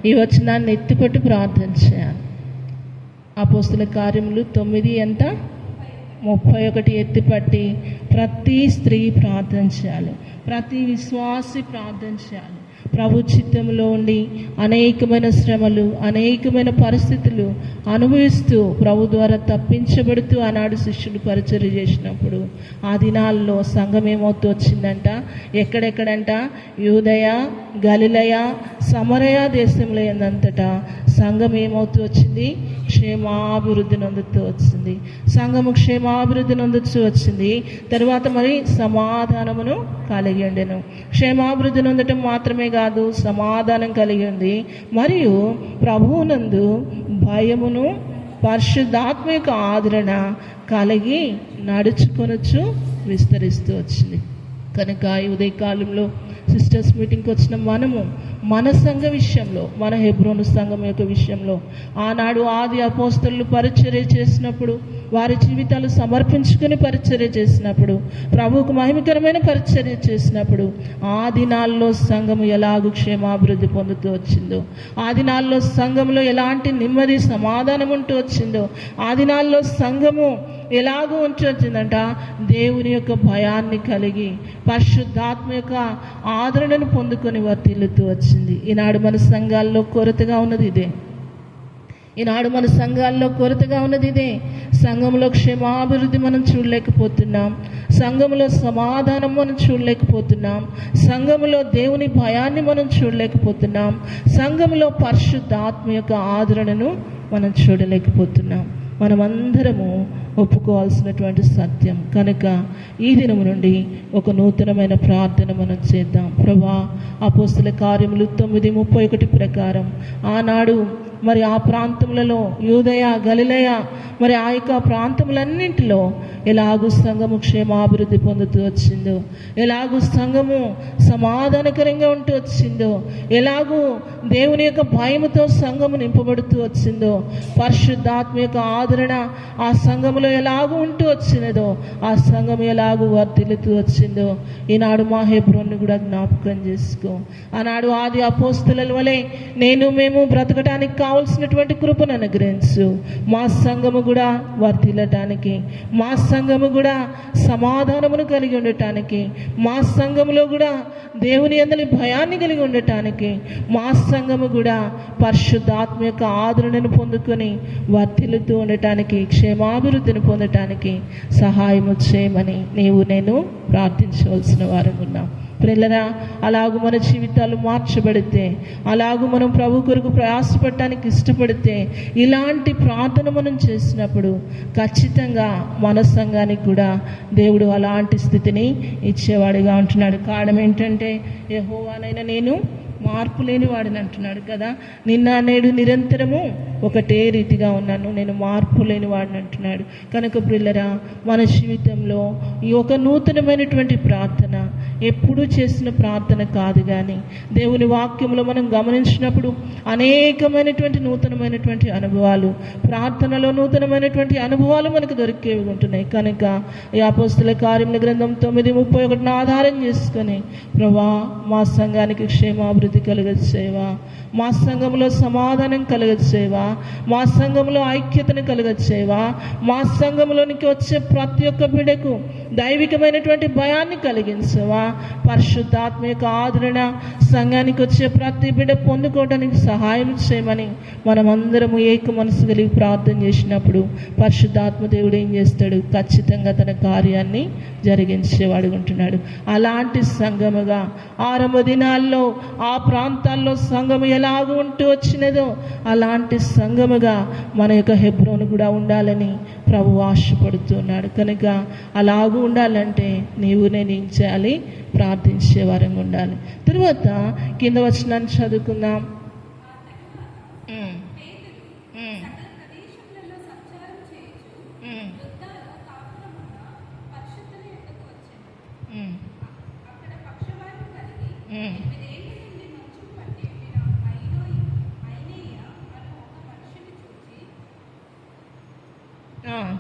ఈ వచనాన్ని ఎత్తిపట్టి ప్రార్థన చేయాలి. అపోస్తల కార్యములు 9:31 ఎత్తిపట్టి ప్రతి స్త్రీ ప్రార్థన చేయాలి, ప్రతి విశ్వాసి ప్రార్థన చేయాలి. ప్రభు చిత్తంలో ఉండి అనేకమైన శ్రమలు, అనేకమైన పరిస్థితులు అనుభవిస్తూ ప్రభు ద్వారా తప్పించబడుతూ ఆనాడు శిష్యులు పరిచర్య చేసినప్పుడు ఆ దినాల్లో సంఘం ఏమవుతూ వచ్చిందంట, ఎక్కడెక్కడంట, యూదయ, గలిలయ, సమరయ దేశంలో ఏందంతటా సంఘం ఏమవుతూ వచ్చింది, క్షేమాభివృద్ధి నొందుతూ వచ్చింది. సంఘము క్షేమాభివృద్ధి నొందుతూ వచ్చింది. తర్వాత మరి సమాధానమును కలిగి ఉండెను. క్షేమాభివృద్ధి నొందటం మాత్రమే కాదు, సమాధానం కలిగి ఉంది. మరియు ప్రభువునందు భయమును పరిశుద్ధాత్మ యొక్క ఆదరణ కలిగి నడుచుకొనొచ్చు విస్తరిస్తూ వచ్చింది. కనుక ఈ ఉదయకాలంలో సిస్టర్స్ మీటింగ్కి వచ్చిన మనము మన సంఘ విషయంలో, మన హెబ్రోను సంఘం యొక్క విషయంలో ఆనాడు ఆది అపోస్తలులు పరిచర్య చేసినప్పుడు, వారి జీవితాలు సమర్పించుకుని పరిచర్య చేసినప్పుడు, ప్రభువుకు మహిమకరమైన పరిచర్య చేసినప్పుడు ఆ దినాల్లో సంఘము ఎలాగూ క్షేమాభివృద్ధి పొందుతూ వచ్చిందో, ఆ దినాల్లో సంఘంలో ఎలాంటి నెమ్మది సమాధానం ఉంటూ వచ్చిందో, ఆ దినాల్లో సంఘము ఎలాగూ ఉంటూ వచ్చిందంట, దేవుని యొక్క భయాన్ని కలిగి పరిశుద్ధాత్మ యొక్క ఆదరణను పొందుకొని వర్తిల్లుతూ వచ్చింది. ఈనాడు మన సంఘాల్లో కొరతగా ఉన్నది ఇదే. ఈనాడు మన సంఘాల్లో కొరతగా ఉన్నది ఇదే. సంఘంలో క్షేమాభివృద్ధి మనం చూడలేకపోతున్నాం, సంఘంలో సమాధానం మనం చూడలేకపోతున్నాం, సంఘంలో దేవుని భయాన్ని మనం చూడలేకపోతున్నాం, సంఘంలో పరిశుద్ధాత్మ యొక్క ఆదరణను మనం చూడలేకపోతున్నాం. మనమందరము ఒప్పుకోవాల్సినటువంటి సత్యం. కనుక ఈ దినం నుండి ఒక నూతనమైన ప్రార్థన మనం చేద్దాం. ప్రభువా, అపోస్తల కార్యములు 9:31 ప్రకారం ఆనాడు మరి ఆ ప్రాంతములలో యూదయ, గలిలయ, మరి ఆ యొక్క ప్రాంతములన్నింటిలో ఎలాగూ సంఘము క్షేమాభివృద్ధి పొందుతూ వచ్చిందో, ఎలాగూ సంఘము సమాధానకరంగా ఉంటూ వచ్చిందో, ఎలాగూ దేవుని యొక్క భయముతో సంఘము నింపబడుతూ వచ్చిందో, పరిశుద్ధాత్మ యొక్క ఆదరణ ఆ సంఘములో ఎలాగూ ఉంటూ వచ్చినదో, ఆ సంఘం ఎలాగూ వర్ధిల్లుతూ వచ్చిందో ఈనాడు మా హెబ్రోన్ని కూడా జ్ఞాపకం చేసుకో. ఆనాడు ఆది అపోస్తలుల వలె మేము బ్రతకటానికి కావలసినటువంటి కృపను అనుగ్రహించు. మా సంఘము కూడా వర్ధిల్లటానికి, మా సంఘము కూడా సమాధానమును కలిగి ఉండటానికి, మా సంఘములో కూడా దేవుని యందలి భయాన్ని కలిగి ఉండటానికి, మా సంఘము కూడా పరిశుద్ధాత్మ యొక్క ఆదరణను పొందుకొని వర్ధిల్లుతూ ఉండటానికి, క్షేమాభివృద్ధిని పొందటానికి సహాయము చేయమని నేను ప్రార్థించవలసిన వారం ఉన్నాం. ప్రియులారా, అలాగూ మన జీవితాలు మార్చబడితే, అలాగూ మనం ప్రభు కొరకు ప్రయాసపడటానికి ఇష్టపడితే, ఇలాంటి ప్రార్థన మనం చేసినప్పుడు ఖచ్చితంగా మన సంఘానికి కూడా దేవుడు అలాంటి స్థితిని ఇచ్చేవాడిగా ఉంటున్నాడు. కారణం ఏంటంటే, యెహోవానైన నేను మార్పు లేని వాడిని అంటున్నాడు కదా. నిన్న నేడు నిరంతరము ఒకటే రీతిగా ఉన్నాను, నేను మార్పు లేని వాడిని అంటున్నాడు. కనుక ప్రియులరా, మన జీవితంలో ఈ ఒక నూతనమైనటువంటి ప్రార్థన ఎప్పుడూ చేసిన ప్రార్థన కాదు, కానీ దేవుని వాక్యంలో మనం గమనించినప్పుడు అనేకమైనటువంటి నూతనమైనటువంటి అనుభవాలు, ప్రార్థనలో నూతనమైనటువంటి అనుభవాలు మనకు దొరికేవి ఉంటున్నాయి. కనుక ఈ అపోస్తల కార్యముల గ్రంథం 9:31 ఆధారం చేసుకొని, ప్రభా మా సంఘానికి క్షేమాభివృద్ధి కలుగచేయవా, మా సంఘంలో సమాధానం కలుగచేయవా, మా సంఘంలో ఐక్యతను కలుగచేయవా, మా సంఘంలోనికి వచ్చే ప్రతి ఒక్క బిడ్డకు దైవికమైనటువంటి భయాన్ని కలిగించవా, పరిశుద్ధాత్మ యొక్క ఆదరణ సంఘానికి వచ్చే ప్రతి బిడ్డ పొందుకోవడానికి సహాయం చేయమని మనమందరము ఏక మనసు కలిగి ప్రార్థన చేసినప్పుడు పరిశుద్ధాత్మ దేవుడు ఏం చేస్తాడు? ఖచ్చితంగా తన కార్యాన్ని జరిగించేవాడు ఉంటున్నాడు. అలాంటి సంఘముగా ఆరంభ దినాల్లో ఆ ప్రాంతాల్లో సంఘము ఎలాగ ఉంటూ వచ్చినదో అలాంటి సంఘముగా మన యొక్క హెబ్రోను కూడా ఉండాలని ప్రభు ఆశపడుతున్నాడు. కనుక అలాగూ ఉండాలంటే నీవు నేను ఏం చేయాలి? ప్రార్థించే వారంగా ఉండాలి. తర్వాత కింద వచనాన్ని చదువుకుందాం.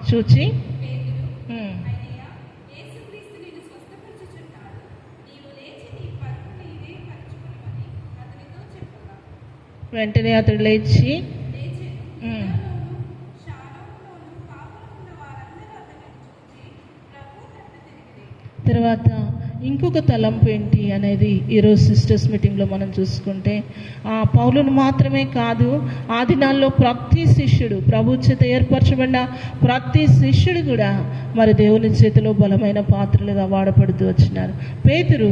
చూచి వెంటనే అతడు లేచి తర్వాత ఇంకొక తలంపు ఏంటి అనేది ఈరోజు సిస్టర్స్ మీటింగ్లో మనం చూసుకుంటే, పౌలును మాత్రమే కాదు, ఆ దినాల్లో ప్రతి శిష్యుడు, ప్రభు చేత ఏర్పరచబడిన ప్రతి శిష్యుడు కూడా మరి దేవుని చేతిలో బలమైన పాత్రలుగా వాడపడుతూ వచ్చినారు. పేతురు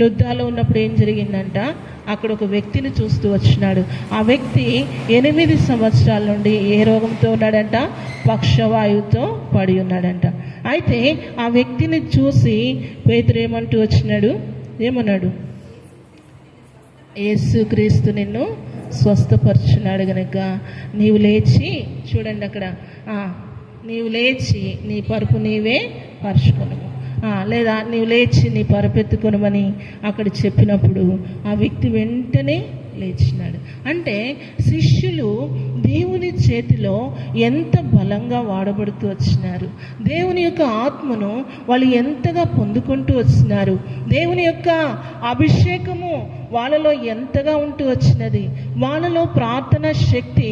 లుద్దాలో ఉన్నప్పుడు ఏం జరిగిందంట, అక్కడ ఒక వ్యక్తిని చూస్తూ వచ్చినాడు. ఆ వ్యక్తి 8 సంవత్సరాల నుండి ఏ రోగంతో ఉన్నాడంట? పక్షవాయువుతో పడి ఉన్నాడంట. అయితే ఆ వ్యక్తిని చూసి పేతురు ఏమంటూ వచ్చినాడు? ఏమన్నాడు? యేసుక్రీస్తు నిన్ను స్వస్థపరుచున్నాడు గనక నీవు లేచి, చూడండి అక్కడ, నీవు లేచి నీ పరుపు నీవే పరుచుకొను, లేదా నీవు లేచి నీ పరుపెత్తుకొనమని అక్కడ చెప్పినప్పుడు ఆ వ్యక్తి వెంటనే లేచినాడు. అంటే శిష్యులు దేవుని చేతిలో ఎంత బలంగా వాడబడుతూ వచ్చినారు, దేవుని యొక్క ఆత్మను వాళ్ళు ఎంతగా పొందుకుంటూ వచ్చినారు, దేవుని యొక్క అభిషేకము వాళ్ళలో ఎంతగా ఉంటూ వచ్చినది, వాళ్ళలో ప్రార్థన శక్తి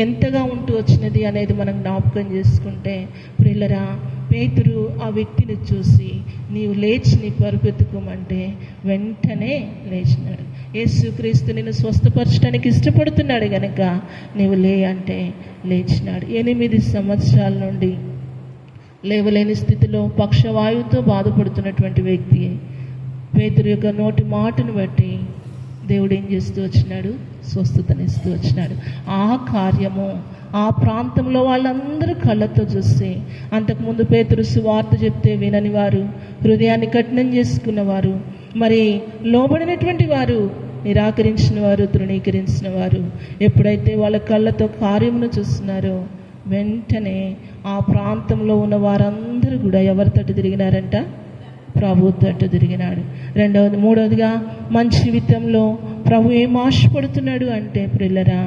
ఎంతగా ఉంటూ వచ్చినది అనేది మనం జ్ఞాపకం చేసుకుంటే, ప్రియులరా, పేతురు ఆ వ్యక్తిని చూసి నీవు లేచి నీ పరుపెత్తుకోమంటే వెంటనే లేచినాడు. యేసుక్రీస్తు నిన్ను స్వస్థపరచడానికి ఇష్టపడుతున్నాడు కనుక నీవు లే అంటే లేచినాడు. 8 సంవత్సరాల నుండి లేవలేని స్థితిలో పక్షవాయువుతో బాధపడుతున్నటువంటి వ్యక్తి పేతురు యొక్క నోటి మాటను బట్టి దేవుడు ఏం చేస్తూ వచ్చినాడు? స్వస్థతనిస్తూ వచ్చినాడు. ఆ కార్యము ఆ ప్రాంతంలో వాళ్ళందరూ కళ్ళతో చూస్తే, అంతకుముందు పేతురు సువార్త చెప్తే వినని వారు, హృదయాన్ని కఠినం చేసుకున్నవారు, మరి లోబడినటువంటి వారు, నిరాకరించిన వారు, తృణీకరించిన వారు ఎప్పుడైతే వాళ్ళ కళ్ళతో కార్యమును చూస్తున్నారో వెంటనే ఆ ప్రాంతంలో ఉన్న వారందరూ కూడా ఎవరి తట్టు తిరిగినారంట? ప్రభు తట్టు తిరిగినాడు. మూడవదిగా మన జీవితంలో ప్రభు ఏం ఆశపడుతున్నాడు అంటే, ప్రియులరా,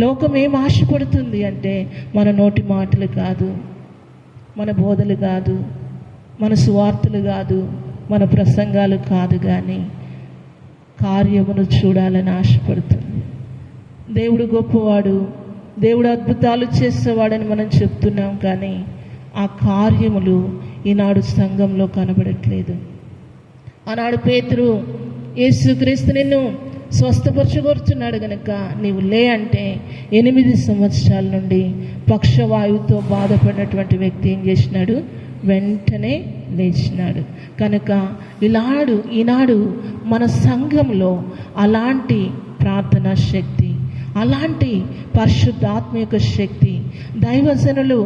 లోకం ఏం ఆశపడుతుంది అంటే మన నోటి మాటలు కాదు, మన బోధలు కాదు, మన సువార్తలు కాదు, మన ప్రసంగాలు కాదు, కానీ కార్యమును చూడాలని ఆశపడుతుంది. దేవుడు గొప్పవాడు, దేవుడు అద్భుతాలు చేసేవాడని మనం చెప్తున్నాం, కానీ ఆ కార్యములు ఈనాడు సంఘంలో కనబడట్లేదు. ఆనాడు పేతురు యేసుక్రీస్తు నిన్ను స్వస్థపరచగోరుతున్నాడు గనక నీవు లే అంటే 8 సంవత్సరాల నుండి పక్షవాయువుతో బాధపడినటువంటి వ్యక్తి ఏం చేసినాడు? వెంటనే లేచినాడు. కనుక ఈనాడు మన సంఘంలో అలాంటి ప్రార్థనా శక్తి, అలాంటి పరిశుద్ధాత్మ యొక్క శక్తి, దైవజనులు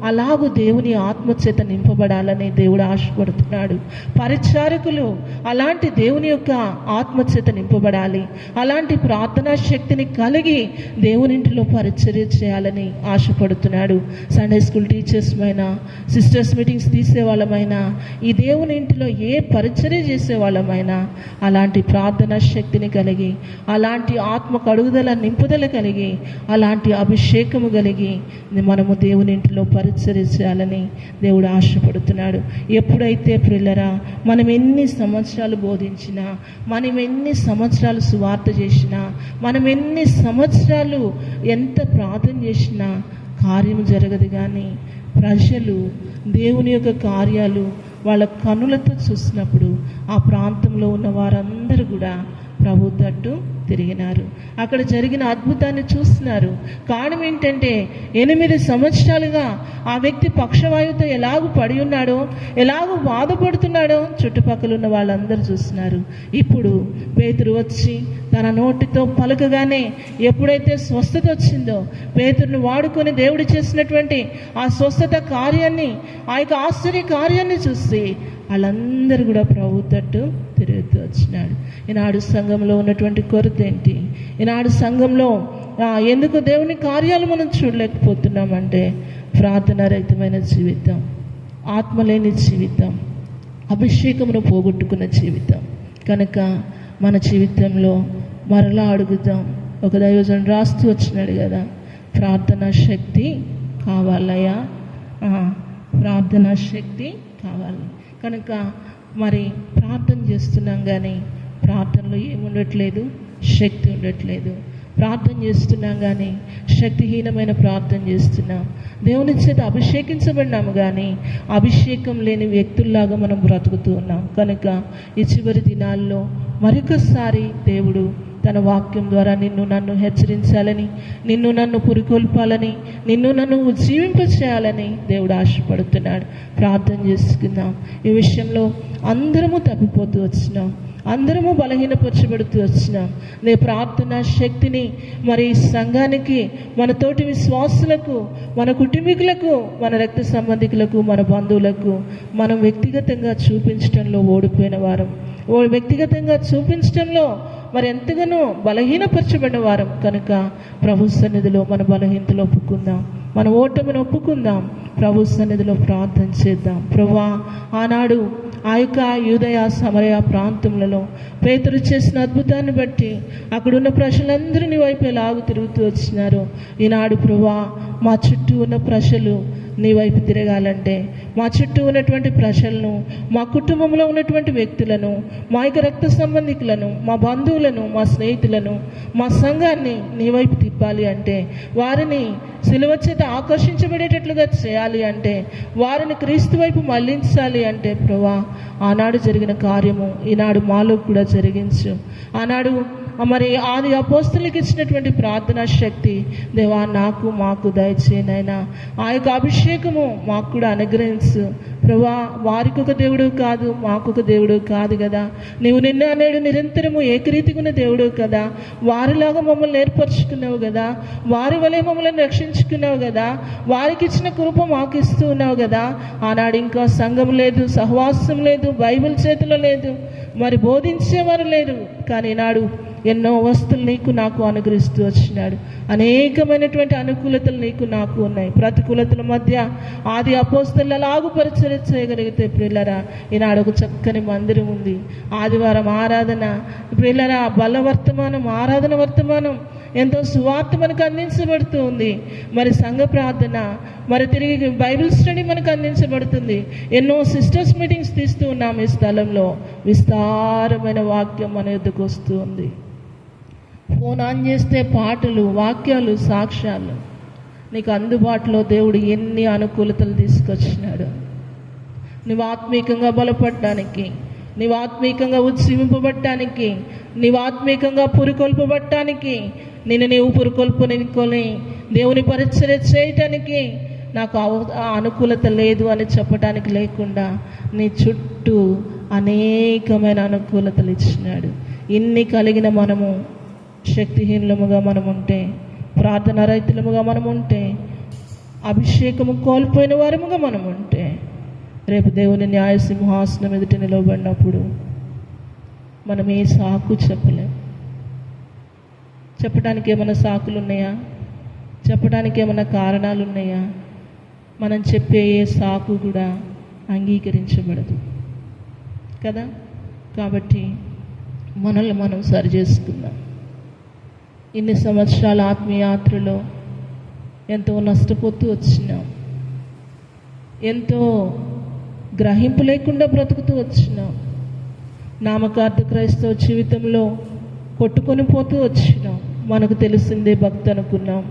అలాగూ దేవుని ఆత్మచేత నింపబడాలని దేవుడు ఆశపడుతున్నాడు. పరిచారకులు అలాంటి దేవుని యొక్క ఆత్మచేత నింపబడాలి, అలాంటి ప్రార్థనా శక్తిని కలిగి దేవునింటిలో పరిచర్య చేయాలని ఆశపడుతున్నాడు. సండే స్కూల్ టీచర్స్మైనా, సిస్టర్స్ మీటింగ్స్ తీసేవాళ్ళమైనా, ఈ దేవుని ఇంటిలో ఏ పరిచర్య చేసేవాళ్ళమైనా అలాంటి ప్రార్థనా శక్తిని కలిగి, అలాంటి ఆత్మ కడుగుదల నింపుదల కలిగి, అలాంటి అభిషేకము కలిగి మనము దేవుని ఇంటిలో పరిచర్య చేయాలని దేవుడు ఆశపడుతున్నాడు. ఎప్పుడైతే ప్రియులరా మనం ఎన్ని సంవత్సరాలు బోధించినా, మనం ఎన్ని సంవత్సరాలు సువార్త చేసినా, మనం ఎన్ని సంవత్సరాలు ఎంత ప్రార్థన చేసినా కార్యం జరగదు. కానీ ప్రజలు దేవుని యొక్క కార్యాలు వాళ్ళ కనులతో చూసినప్పుడు ఆ ప్రాంతంలో ఉన్న వారందరూ కూడా ప్రభు తట్టు తిరిగినారు. అక్కడ జరిగిన అద్భుతాన్ని చూస్తున్నారు. కారణం ఏంటంటే 8 సంవత్సరాలుగా ఆ వ్యక్తి పక్షవాయువుతో ఎలాగూ పడి ఉన్నాడో, ఎలాగూ బాధపడుతున్నాడో చుట్టుపక్కల ఉన్న వాళ్ళందరూ చూస్తున్నారు. ఇప్పుడు పేతురు వచ్చి తన నోటితో పలకగానే ఎప్పుడైతే స్వస్థత వచ్చిందో, పేతురుని వాడుకొని దేవుడు చేసినటువంటి ఆ స్వస్థత కార్యాన్ని, ఆ యొక్క ఆశ్చర్య కార్యాన్ని చూసి వాళ్ళందరూ కూడా ప్రభు తట్టు తిరుగుతూ వచ్చినాడు. ఈనాడు సంఘంలో ఉన్నటువంటి కొరత ఏంటి? ఈనాడు సంఘంలో ఎందుకు దేవుని కార్యాలు మనం చూడలేకపోతున్నామంటే ప్రార్థనారహితమైన జీవితం, ఆత్మలేని జీవితం, అభిషేకమును పోగొట్టుకున్న జీవితం. కనుక మన జీవితంలో మరలా అడుగుదాం. ఒక దైవజనుడు రాస్తూ వచ్చినాడు కదా, ప్రార్థనా శక్తి కావాలయ్యా, ప్రార్థనా శక్తి కావాలి. కనుక మరి ప్రార్థన చేస్తున్నాం కానీ ప్రార్థనలో ఏముండట్లేదు, శక్తి ఉండట్లేదు. ప్రార్థన చేస్తున్నాం కానీ శక్తిహీనమైన ప్రార్థన చేస్తున్నాం. దేవుని చేత అభిషేకించబడినాము కానీ అభిషేకం లేని వ్యక్తుల్లాగా మనం బ్రతుకుతూ ఉన్నాం. కనుక ఈ చివరి దినాల్లో మరొకసారి దేవుడు తన వాక్యం ద్వారా నిన్ను నన్ను హెచ్చరించాలని, నిన్ను నన్ను పురికొల్పాలని, నిన్ను నన్ను జీవింపచేయాలని దేవుడు ఆశపడుతున్నాడు. ప్రార్థన చేసుకుందాం. ఈ విషయంలో అందరము తప్పిపోతూ వచ్చినాం, అందరము బలహీనపరచబడుతూ వచ్చినాం. నీ ప్రార్థనా శక్తిని మరి సంఘానికి, మన తోటి విశ్వాసులకు, మన కుటుంబీకులకు, మన రక్త సంబంధికులకు, మన బంధువులకు మనం వ్యక్తిగతంగా చూపించడంలో ఓడిపోయిన వారం, వ్యక్తిగతంగా చూపించడంలో మరి ఎంతగానో బలహీనపరచబడిన వారం. కనుక ప్రభు సన్నిధిలో మన బలహీనతలు ఒప్పుకుందాం, మన ఓటమిని ఒప్పుకుందాం, ప్రభు సన్నిధిలో ప్రార్థన చేద్దాం. ప్రభువా, ఆనాడు ఆ యొక్క యూదయ సమరయ ప్రాంతములలో పేతురు చేసిన అద్భుతాన్ని బట్టి అక్కడున్న ప్రజలందరూ నీ వైపు ఎలాగూ తిరుగుతూ వచ్చినారు. ఈనాడు ప్రభువా, మా చుట్టూ ఉన్న ప్రజలు నీ వైపు తిరగాలంటే, మా చుట్టూ ఉన్నటువంటి ప్రజలను, మా కుటుంబంలో ఉన్నటువంటి వ్యక్తులను, మా యొక్క రక్త సంబంధికులను, మా బంధువులను, మా స్నేహితులను, మా సంఘాన్ని నీ వైపు తిప్పాలి అంటే, వారిని సిలువ చేత ఆకర్షించబడేటట్లుగా చేయాలి అంటే, వారిని క్రీస్తు వైపు మళ్లించాలి అంటే ప్రభువా, ఆనాడు జరిగిన కార్యము ఈనాడు మాలో కూడా జరిగించు. ఆనాడు మరి ఆది అపోస్తలులకు ఇచ్చినటువంటి ప్రార్థనా శక్తి దేవా నాకు మాకు దయచేయనైనా, ఆ యొక్క అభిషేకము మాకు కూడా అనుగ్రహించు ప్రభువా. వారికి ఒక దేవుడు కాదు, మాకొక దేవుడు కాదు కదా, నీవు నిన్న నేడు నిరంతరము ఏకరీతిగా ఉన్న దేవుడు కదా, వారిలాగా మమ్మల్ని ఏర్పరచుకున్నావు కదా, వారి వలె మమ్మల్ని రక్షించుకున్నావు కదా, వారికి ఇచ్చిన కృప మాకు ఇస్తూ ఉన్నావు కదా. ఆనాడు ఇంకా సంఘం లేదు, సహవాసం లేదు, బైబిల్ చేతిలో లేదు, మరి బోధించేవారు లేరు. కానీ నాడు ఎన్నో వస్తువులు నీకు నాకు అనుగ్రహిస్తూ వచ్చినాడు. అనేకమైనటువంటి అనుకూలతలు నీకు నాకు ఉన్నాయి. ప్రతికూలతల మధ్య ఆది అపోస్తలు అలాగూ పరిచర్య చేయగలిగితే ప్రియులరా, ఈనాడు ఒక చక్కని మందిరం ఉంది. ఆదివారం ఆరాధన ప్రియులరా, బల వర్తమానం, ఆరాధన వర్తమానం ఎంతో సువార్త మనకు అందించబడుతూ ఉంది. మరి సంఘ ప్రార్థన, మరి తిరిగి బైబిల్ స్టడీ మనకు అందించబడుతుంది. ఎన్నో సిస్టర్స్ మీటింగ్స్ తీస్తూ ఉన్నాం. ఈ స్థలంలో విస్తారమైన వాక్యం మన యొద్దకు వస్తూ ఉంది. ఫోన్ ఆన్ చేస్తే పాటలు, వాక్యాలు, సాక్ష్యాలు. నీకు అందుబాటులో దేవుడు ఎన్ని అనుకూలతలు తీసుకొచ్చినాడు. నువ్వు ఆత్మీకంగా బలపడటానికి, నీవు ఆత్మీకంగా ఉజ్జీవింపబడటానికి, నీవు ఆత్మీకంగా పురికొల్పబడటానికి, నిన్ను నీవు పురికొల్పుకొని దేవుని పరిచర్య చేయటానికి నాకు అనుకూలత లేదు అని చెప్పడానికి లేకుండా నీ చుట్టూ అనేకమైన అనుకూలతలు ఇచ్చినాడు. ఇన్ని కలిగిన మనము శక్తిహీనులముగా మనం ఉంటే, ప్రార్థన రహితులముగా మనం ఉంటే, అభిషేకము కోల్పోయిన వారముగా మనం ఉంటే రేపు దేవుని న్యాయ సింహాసనం ఎదుట నిలవబడినప్పుడు మనం ఏ సాకు చెప్పలేం. చెప్పడానికి ఏమైనా సాకులు ఉన్నాయా? చెప్పడానికి ఏమైనా కారణాలు ఉన్నాయా? మనం చెప్పే ఏ సాకు కూడా అంగీకరించబడదు కదా. కాబట్టి మనల్ని మనం సరి చేసుకుందాం. ఇన్ని సంవత్సరాల ఆత్మీయాత్రలో ఎంతో నష్టపోతూ వచ్చినాం, ఎంతో గ్రహింపు లేకుండా బ్రతుకుతూ వచ్చినాం, నామకార్థ క్రైస్తవ జీవితంలో కొట్టుకొని పోతూ వచ్చినాం. మనకు తెలిసిందే భక్తి అనుకున్నాం,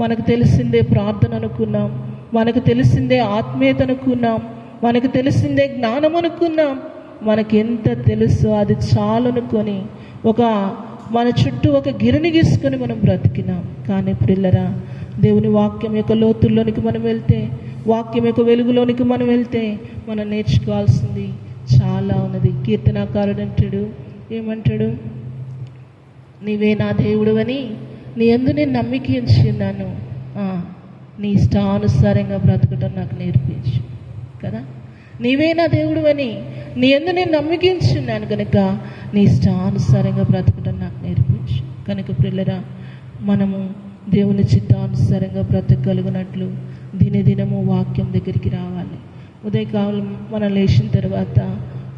మనకు తెలిసిందే ప్రార్థన అనుకున్నాం, మనకు తెలిసిందే ఆత్మీయత అనుకున్నాం, మనకు తెలిసిందే జ్ఞానం అనుకున్నాం. మనకెంత తెలుసు అది చాలనుకొని మన చుట్టూ ఒక గిరిని గీసుకొని మనం బ్రతికినాం. కానీ పిల్లరా, దేవుని వాక్యం యొక్క లోతుల్లోనికి మనం వెళ్తే, వాక్యం యొక్క వెలుగులోనికి మనం వెళ్తే మనం నేర్చుకోవాల్సింది చాలా ఉన్నది. కీర్తనాకారుడు అంటాడు, ఏమంటాడు? నీవే నా దేవుడు అని నీ యందు నేను నమ్మిక ఉంచున్నాను, నీ ఇష్టానుసారంగా బ్రతకటం నాకు నేర్పించు కదా. నీవే నా దేవుడు అని నీ యందు నేను నమ్మిక ఉంచున్నాను కనుక నీ ఇష్టానుసారంగా బ్రతకటం నాకు నేర్పించు. కనుక పిల్లరా, మనము దేవుని చిత్తానుసారంగా బ్రతకగలిగినట్లు దినదినము వాక్యం దగ్గరికి రావాలి. ఉదయకాలం మనం లేచిన తర్వాత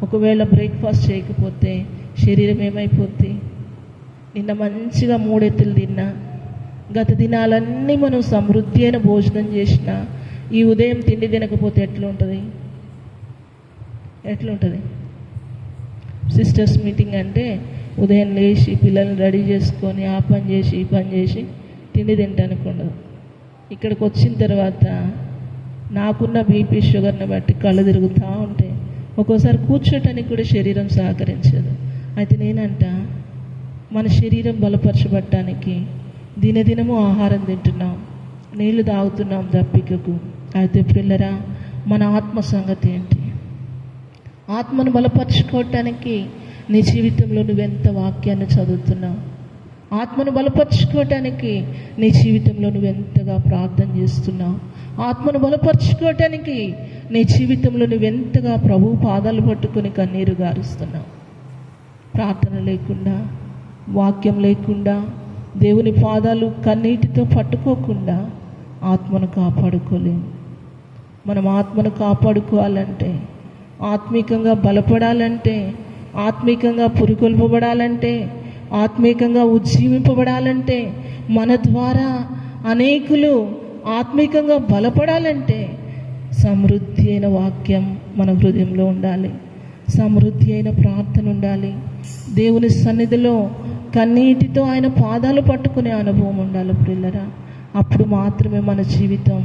ఒకవేళ బ్రేక్ఫాస్ట్ చేయకపోతే శరీరం ఏమైపోద్ది? నిన్న మంచిగా 3 ఎత్తులు తిన్నా, గత దినాలన్నీ మనం సమృద్ధి అయిన భోజనం చేసినా ఈ ఉదయం తిండి తినకపోతే ఎట్లుంటుంది? సిస్టర్స్ మీటింగ్ అంటే ఉదయం లేచి పిల్లల్ని రెడీ చేసుకొని ఆ పని చేసి ఈ పని చేసి తిండి తింటానికి ఉండదు. ఇక్కడికి వచ్చిన తర్వాత నాకున్న బీపీ షుగర్ని బట్టి కళ్ళు తిరుగుతూ ఉంటాయి. ఒక్కోసారి కూర్చోటానికి కూడా శరీరం సహకరించదు. అయితే నేనంట, మన శరీరం బలపరచబడటానికి దినదినము ఆహారం తింటున్నాం, నీళ్లు తాగుతున్నాం దప్పికకు. అయితే పిల్లరా, మన ఆత్మ సంగతి ఏంటి? ఆత్మను బలపరచుకోవటానికి నీ జీవితంలో నువ్వెంత వాక్యాన్ని చదువుతున్నావు? ఆత్మను బలపరచుకోవటానికి నీ జీవితంలో నువ్వెంతగా ప్రార్థన చేస్తున్నావు? ఆత్మను బలపరచుకోవటానికి నీ జీవితంలో నువ్వెంతగా ప్రభు పాదాలు పట్టుకొని కన్నీరు గారుస్తున్నావు? ప్రార్థన లేకుండా, వాక్యం లేకుండా, దేవుని పాదాలు కన్నీటితో పట్టుకోకుండా ఆత్మను కాపాడుకోలేము. మనం ఆత్మను కాపాడుకోవాలంటే, ఆత్మీకంగా బలపడాలంటే, ఆత్మీకంగా పురికొల్పబడాలంటే, ఆత్మీకంగా ఉజ్జీవింపబడాలంటే, మన ద్వారా అనేకులు ఆత్మీకంగా బలపడాలంటే సమృద్ధి అయిన వాక్యం మన హృదయంలో ఉండాలి, సమృద్ధి అయిన ప్రార్థన ఉండాలి, దేవుని సన్నిధిలో కన్నీటితో ఆయన పాదాలు పట్టుకునే అనుభవం ఉండాలి పిల్లరా. అప్పుడు మాత్రమే మన జీవితం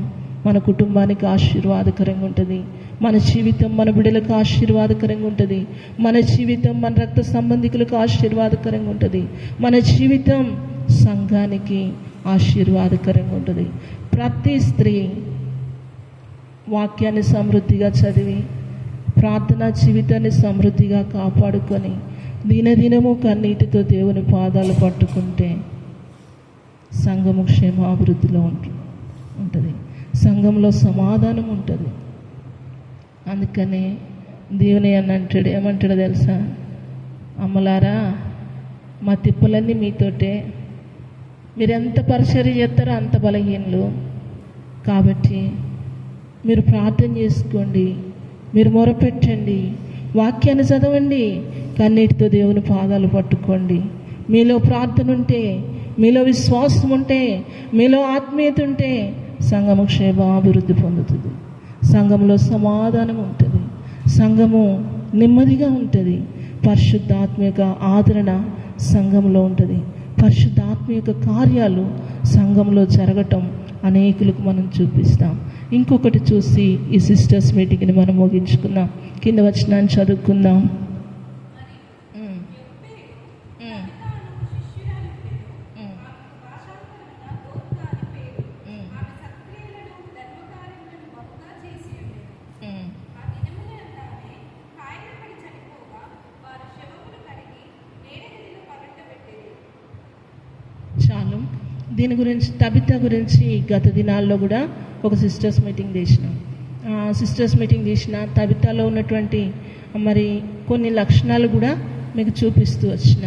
మన కుటుంబానికి ఆశీర్వాదకరంగా ఉంటుంది, మన జీవితం మన బిడ్డలకు ఆశీర్వాదకరంగా ఉంటుంది, మన జీవితం మన రక్త సంబంధికులకు ఆశీర్వాదకరంగా ఉంటుంది, మన జీవితం సంఘానికి ఆశీర్వాదకరంగా ఉంటుంది. ప్రతి స్త్రీ వాక్యాన్ని సమృద్ధిగా చదివి ప్రార్థనా జీవితాన్ని సమృద్ధిగా కాపాడుకొని దినదినము కన్నీటితో దేవుని పాదాలు పట్టుకుంటే సంఘము క్షేమాభివృద్ధిలో ఉంటుంది, సంఘంలో సమాధానం ఉంటుంది. అందుకని దేవుని అంటాడు, ఏమంటాడో తెలుసా? అమ్మలారా, మా తిప్పలన్నీ మీతోటే, మీరెంత పరిచర్య చేస్తారో అంత బలహీనలు. కాబట్టి మీరు ప్రార్థన చేసుకోండి, మీరు మొరపెట్టండి, వాక్యాన్ని చదవండి, కన్నీటితో దేవుని పాదాలు పట్టుకోండి. మీలో ప్రార్థన ఉంటే, మీలో విశ్వాసం ఉంటే, మీలో ఆత్మీయత ఉంటే సంఘము క్షేమాభివృద్ధి పొందుతుంది, సంఘంలో సమాధానం ఉంటుంది, సంఘము నెమ్మదిగా ఉంటుంది, పరిశుద్ధాత్మ యొక్క ఆదరణ సంఘంలో ఉంటుంది, పరిశుద్ధాత్మ యొక్క కార్యాలు సంఘంలో జరగటం అనేకులకు మనం చూపిస్తాం. ఇంకొకటి చూసి ఈ సిస్టర్స్ మీటింగ్ని మనం ముగించుకుందాం. కింద వచనాన్ని చదువుకుందాం. చాలు. దీని గురించి తబిత గురించి గత దినాల్లో కూడా ఒక సిస్టర్స్ మీటింగ్ చేసినాం. సిస్టర్స్ మీటింగ్ చేసిన తబితాలో ఉన్నటువంటి మరి కొన్ని లక్షణాలు కూడా మీకు చూపిస్తూ వచ్చిన.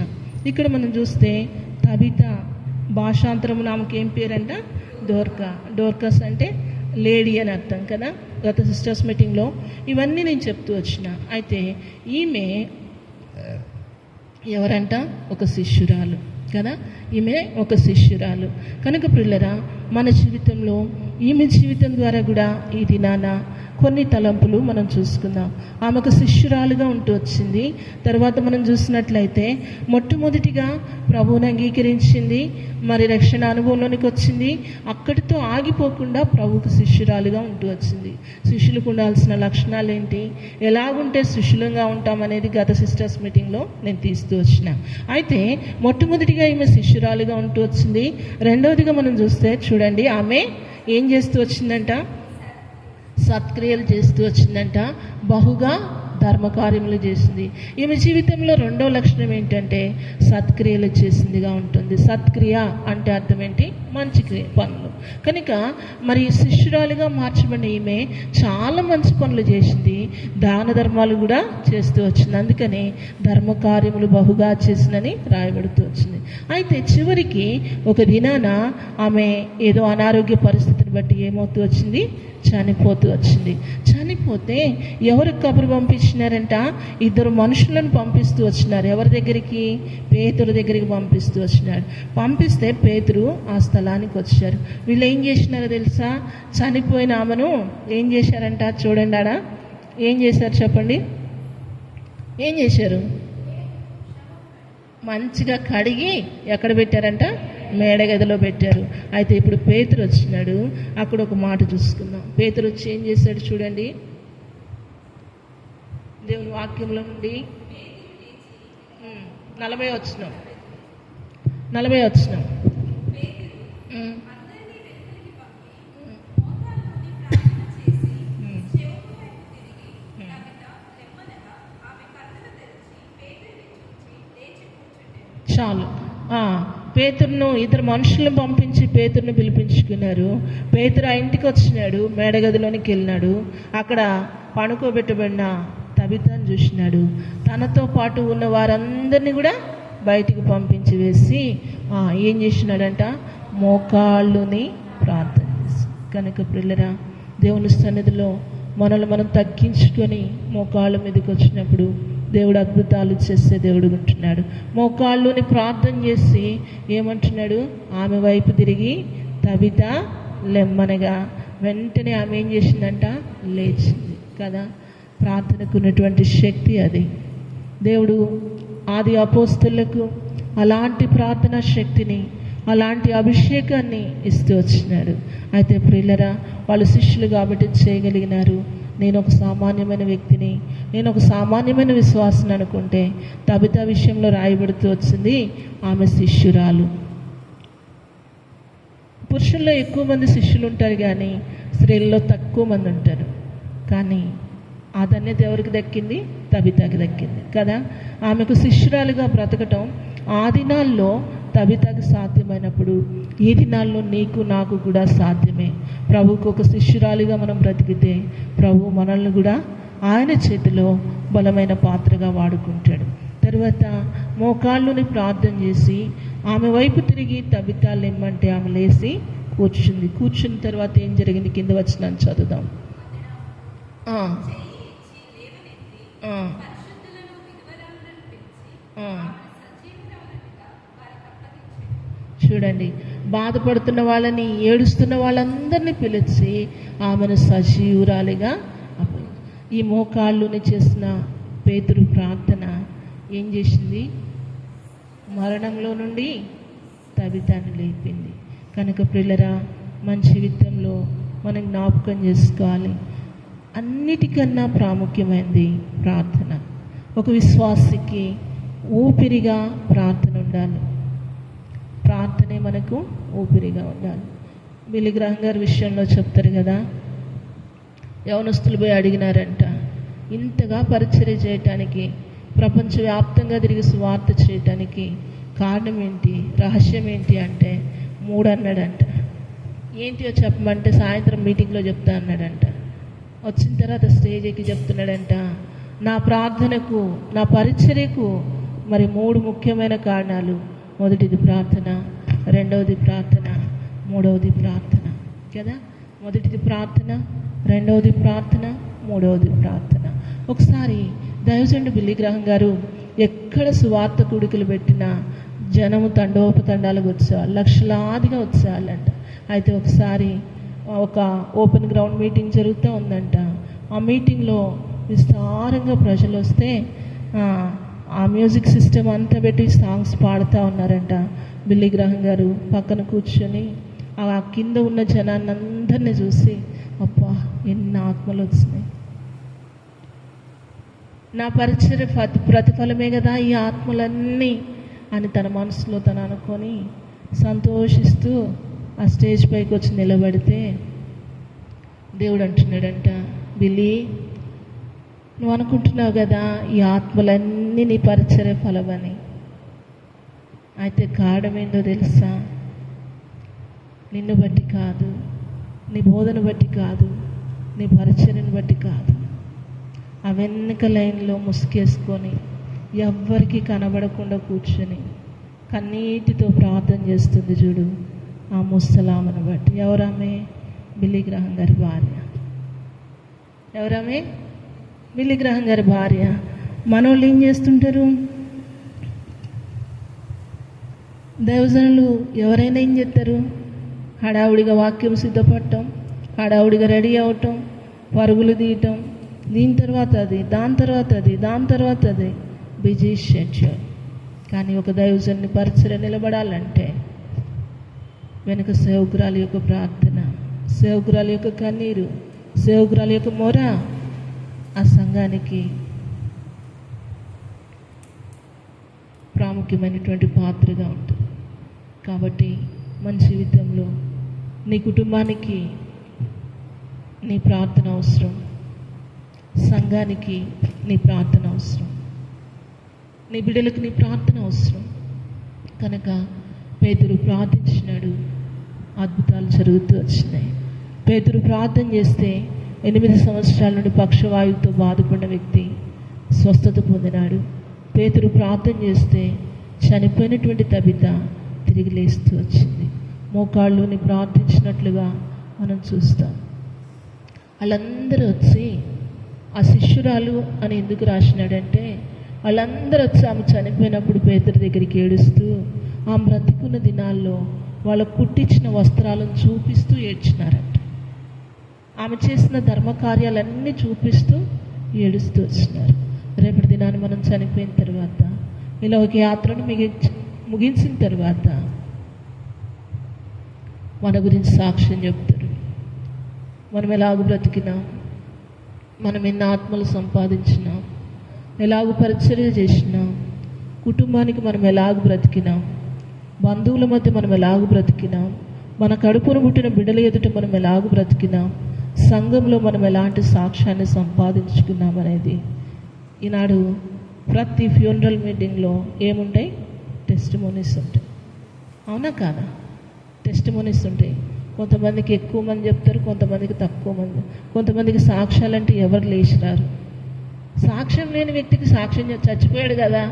ఇక్కడ మనం చూస్తే తబిత భాషాంతరం ఆమెకి ఏం పేరంట? డోర్కస్ అంటే లేడీ అని అర్థం కదా. గత సిస్టర్స్ మీటింగ్లో ఇవన్నీ నేను చెప్తూ వచ్చిన. అయితే ఈమె ఎవరంట? ఒక శిష్యురాలు కదా. ఈమె ఒక శిష్యురాలు కనుక ప్రియులారా, మన జీవితంలో ఈమె జీవితం ద్వారా కూడా ఈ దినాన కొన్ని తలంపులు మనం చూసుకుందాం. ఆమె ఒక శిష్యురాలుగా ఉంటూ వచ్చింది. తర్వాత మనం చూసినట్లయితే మొట్టమొదటిగా ప్రభువుని అంగీకరించింది, మరి రక్షణ అనుభవంలోనికి వచ్చింది. అక్కడితో ఆగిపోకుండా ప్రభువుకు శిష్యురాలుగా ఉంటూ వచ్చింది. శిష్యులకు ఉండాల్సిన లక్షణాలు ఏంటి, ఎలాగుంటే శిష్యులుగా ఉంటామనేది గత సిస్టర్స్ మీటింగ్లో నేను తీస్తూ వచ్చిన. అయితే మొట్టమొదటిగా ఈమె శిష్యురాలుగా ఉంటూ వచ్చింది. రెండవదిగా మనం చూస్తే చూడండి, ఆమె ఏం చేస్తూ వచ్చిందంట? సత్క్రియలు చేస్తూ వచ్చిందంట. బహుగా ధర్మకార్యములు చేసింది. ఈమె జీవితంలో రెండవ లక్షణం ఏంటంటే సత్క్రియలు చేసిందిగా ఉంటుంది. సత్క్రియ అంటే అర్థం ఏంటి? మంచి పనులు. కనుక మరి శిష్యురాలుగా మార్చబడిన ఈమె చాలా మంచి పనులు చేసింది, దాన ధర్మాలు కూడా చేస్తూ వచ్చింది. అందుకని ధర్మకార్యములు బహుగా చేసిందని రాయబడుతూ వచ్చింది. అయితే చివరికి ఒక దినాన ఆమె ఏదో అనారోగ్య పరిస్థితిని బట్టి ఏమవుతూ వచ్చింది? చనిపోతూ వచ్చింది. చనిపోతే ఎవరు కబురు పంపించినారంట? ఇద్దరు మనుషులను పంపిస్తూ వచ్చినారు. ఎవరి దగ్గరికి? పేతురు దగ్గరికి పంపిస్తూ వచ్చినాడు. పంపిస్తే పేతురు ఆ స్థలానికి వచ్చారు. వీళ్ళు ఏం చేసినారో తెలుసా? చనిపోయిన ఆమెను ఏం చేశారంట? చూడండి, ఆడ ఏం చేశారు చెప్పండి. ఏం చేశారు? మంచిగా కడిగి ఎక్కడ పెట్టారంట? మేడగదిలో పెట్టారు. అయితే ఇప్పుడు పేతురు వచ్చినాడు. అక్కడ ఒక మాట చూసుకుందాం. పేతురు వచ్చి ఏం చేశాడు చూడండి. దేవుని వాక్యంలో నుండి 40 వచనం. చాలు. పేతురును ఇద్దరు మనుషులను పంపించి పేతురును పిలిపించుకున్నారు. పేతురు ఆ ఇంటికి వచ్చినాడు, మేడగదిలోనికి వెళ్ళినాడు. అక్కడ పడుకోబెట్టబడిన తబితను చూసినాడు. తనతో పాటు ఉన్న వారందరినీ కూడా బయటికి పంపించి వేసి ఏం చేసినాడంట? మోకాళ్ళుని ప్రార్థన చేసి. కనుక ప్రియులారా, దేవుని సన్నిధిలో మనల్ని మనం తగ్గించుకొని మోకాళ్ళ మీదకి వచ్చినప్పుడు దేవుడు అద్భుతాలు చేసే దేవుడు ఉంటున్నాడు. మోకాళ్ళుని ప్రార్థన చేసి ఏమంటున్నాడు? ఆమె వైపు తిరిగి తబిత లెమ్మనగా వెంటనే ఆమె ఏం చేసిందంట? లేచింది కదా. ప్రార్థనకు ఉన్నటువంటి శక్తి అది. దేవుడు ఆది అపోస్తలులకు అలాంటి ప్రార్థనా శక్తిని, అలాంటి అభిషేకాన్ని ఇస్తూ వచ్చినాడు. అయితే ప్రియులారా, వాళ్ళు శిష్యులు కాబట్టి చేయగలిగినారు. నేను ఒక సామాన్యమైన వ్యక్తిని, నేను ఒక సామాన్యమైన విశ్వాసం అనుకుంటే తబిత విషయంలో రాయబడుతూ వచ్చింది ఆమె శిష్యురాలు. పురుషుల్లో ఎక్కువ మంది శిష్యులు ఉంటారు కానీ స్త్రీల్లో తక్కువ మంది ఉంటారు. కానీ ఆ ధన్యత ఎవరికి దక్కింది? తబితకి దక్కింది కదా. ఆమెకు శిష్యురాలుగా బ్రతకటం ఆ దినాల్లో తబితకి సాధ్యమైనప్పుడు ఈ దినాల్లో నీకు నాకు కూడా సాధ్యమే. ప్రభువుకు ఒక శిష్యురాలిగా మనం బ్రతికితే ప్రభు మనల్ని కూడా ఆయన చేతిలో బలమైన పాత్రగా వాడుకుంటాడు. తర్వాత మోకాళ్ళుని ప్రార్థన చేసి ఆమె వైపు తిరిగి తబిత లెమ్మంటే ఆమె లేచి కూర్చుంది. కూర్చున్న తర్వాత ఏం జరిగింది? కింద వచ్చినాను చదువుదాం. చూడండి, బాధపడుతున్న వాళ్ళని, ఏడుస్తున్న వాళ్ళందరినీ పిలిచి ఆమెను సజీవురాలిగా ఈ మోకాళ్ళుని చేసిన పేతురు ప్రార్థన ఏం చేసింది? మరణంలో నుండి తబితను లేపింది. కనుక ప్రియులారా, మన జీవితంలో మనం జ్ఞాపకం చేసుకోవాలి, అన్నిటికన్నా ప్రాముఖ్యమైనది ప్రార్థన. ఒక విశ్వాసికి ఊపిరిగా ప్రార్థన ఉండాలి. ప్రార్థనే మనకు ఊపిరిగా ఉండాలి. బిల్లీ గ్రహం గారి విషయంలో చెప్తారు కదా, యవనస్తులు పోయి అడిగినారంట, ఇంతగా పరిచర్య చేయటానికి, ప్రపంచవ్యాప్తంగా తిరిగి సువార్త చేయటానికి కారణం ఏంటి, రహస్యం ఏంటి అంటే 3 అన్నాడంట. ఏంటియో చెప్పమంటే సాయంత్రం మీటింగ్లో చెప్తా అన్నాడంట. వచ్చిన తర్వాత స్టేజ్ ఎక్కి చెప్తున్నాడంట, నా ప్రార్థనకు, నా పరిచర్యకు మరి 3 ముఖ్యమైన కారణాలు. మొదటిది ప్రార్థన, రెండవది ప్రార్థన, మూడవది ప్రార్థన కదా. మొదటిది ప్రార్థన, రెండవది ప్రార్థన, మూడవది ప్రార్థన. ఒకసారి దైవజనుడు బిల్లీ గ్రహం గారు ఎక్కడ సువార్త కూడికలు పెట్టినా జనము తండోపతండాలకు వచ్చేవాళ్ళు, లక్షలాదిగా వచ్చేవాళ్ళంట. అయితే ఒకసారి ఒక ఓపెన్ గ్రౌండ్ మీటింగ్ జరుగుతూ ఉందంట. ఆ మీటింగ్లో విస్తారంగా ప్రజలు వస్తే ఆ మ్యూజిక్ సిస్టమ్ అంతా పెట్టి సాంగ్స్ పాడుతూ ఉన్నారంట. బిల్లీ గ్రహం గారు పక్కన కూర్చొని ఆ కింద ఉన్న జనాన్ని అందరినీ చూసి, అబ్బా ఎన్ని ఆత్మలు వచ్చినాయి, నా పరిచర్య ప్రతిఫలమే కదా ఈ ఆత్మలన్నీ అని తన మనసులో తను అనుకొని సంతోషిస్తూ ఆ స్టేజ్ పైకి వచ్చి నిలబడితే దేవుడు అంటున్నాడంట, బిల్లీ నువ్వు అనుకుంటున్నావు కదా ఈ ఆత్మలన్నీ నీ పరిచర్య ఫలమని. అయితే కారణం ఏందో తెలుసా? నిన్ను బట్టి కాదు, నీ బోధన బట్టి కాదు, నీ పరిచర్యను బట్టి కాదు. ఆ వెనుక లైన్లో ముసుగేసుకొని ఎవ్వరికి కనబడకుండా కూర్చొని కన్నీటితో ప్రార్థన చేస్తుంది చూడు, ఆ ముసలామను బట్టి. ఎవరామే? బిల్లీ గ్రహం గారి భార్య. ఎవరామే? బిల్లీ గ్రహం గారి భార్య. మనోళ్ళు ఏం చేస్తుంటారు? దైవజనులు ఎవరైనా ఏం చేస్తారు? హడావుడిగా వాక్యం సిద్ధపడటం, హడావుడిగా రెడీ అవటం, పరుగులు తీయటం, దీని తర్వాత అది, దాని తర్వాత అది, దాని తర్వాత అది, బిజీ షెడ్యూల్. కానీ ఒక దైవజనుని పరిచర్య నిలబడాలంటే వెనుక సేవకురాల యొక్క ప్రార్థన, సేవకురాల యొక్క కన్నీరు, సేవకురాల యొక్క మొర ఆ సంఘానికి ప్రాముఖ్యమైనటువంటి పాత్రగా ఉంటుంది. కాబట్టి మన జీవితంలో నీ కుటుంబానికి నీ ప్రార్థన అవసరం, సంఘానికి నీ ప్రార్థన అవసరం, నీ బిడ్డలకు నీ ప్రార్థన అవసరం. కనుక పేతురు ప్రార్థించినాడు, అద్భుతాలు జరుగుతూ వచ్చినాయి. పేతురు ప్రార్థన చేస్తే 8 సంవత్సరాల నుండి పక్షవాయువుతో బాధపడిన వ్యక్తి స్వస్థత పొందినాడు. పేతురు ప్రార్థన చేస్తే చనిపోయినటువంటి తబిత తిరిగి లేస్తూ వచ్చింది. మోకాళ్ళుని ప్రార్థించినట్లుగా మనం చూస్తాం. వాళ్ళందరూ వచ్చి, ఆ శిష్యురాలు అని ఎందుకు రాసినాడంటే వాళ్ళందరూ వచ్చి ఆమె చనిపోయినప్పుడు పేతురు దగ్గరికి ఏడుస్తూ, ఆమె బ్రతికున్న దినాల్లో వాళ్ళ కుట్టించిన వస్త్రాలను చూపిస్తూ ఏడ్చినారంట. ఆమె చేసిన ధర్మకార్యాలన్నీ చూపిస్తూ ఏడుస్తూ వచ్చినారు. రేపటి దినాన్ని మనం చనిపోయిన తర్వాత, ఇలా ఒక యాత్రను ముగించిన తర్వాత మన గురించి సాక్ష్యం చెప్తారు. మనం ఎలాగ బ్రతికినాం, మనం ఎన్ని ఆత్మలు సంపాదించినాం, ఎలాగ పరిచర్య చేసినాం, కుటుంబానికి మనం ఎలాగ బ్రతికినాం, బంధువుల మధ్య మనం ఎలాగ బ్రతికినాం, మన కడుపును పుట్టిన బిడ్డల ఎదుట మనం ఎలాగ బ్రతికినాం, సంఘంలో మనం ఎలాంటి సాక్ష్యాన్ని సంపాదించుకున్నాం అనేది ఈనాడు ప్రతి ఫ్యూనరల్ మీటింగ్లో ఏముంటాయి? టెస్టిమోనీస్ ఉంటాయి. అవునా కాదా? టెస్టిమోనీస్ ఉంటాయి. కొంతమందికి ఎక్కువ మంది చెప్తారు, కొంతమందికి తక్కువ మంది. కొంతమందికి సాక్ష్యాలంటే ఎవరు లేచిరారు. సాక్ష్యం లేని వ్యక్తికి సాక్ష్యం చచ్చిపోయాడు కదా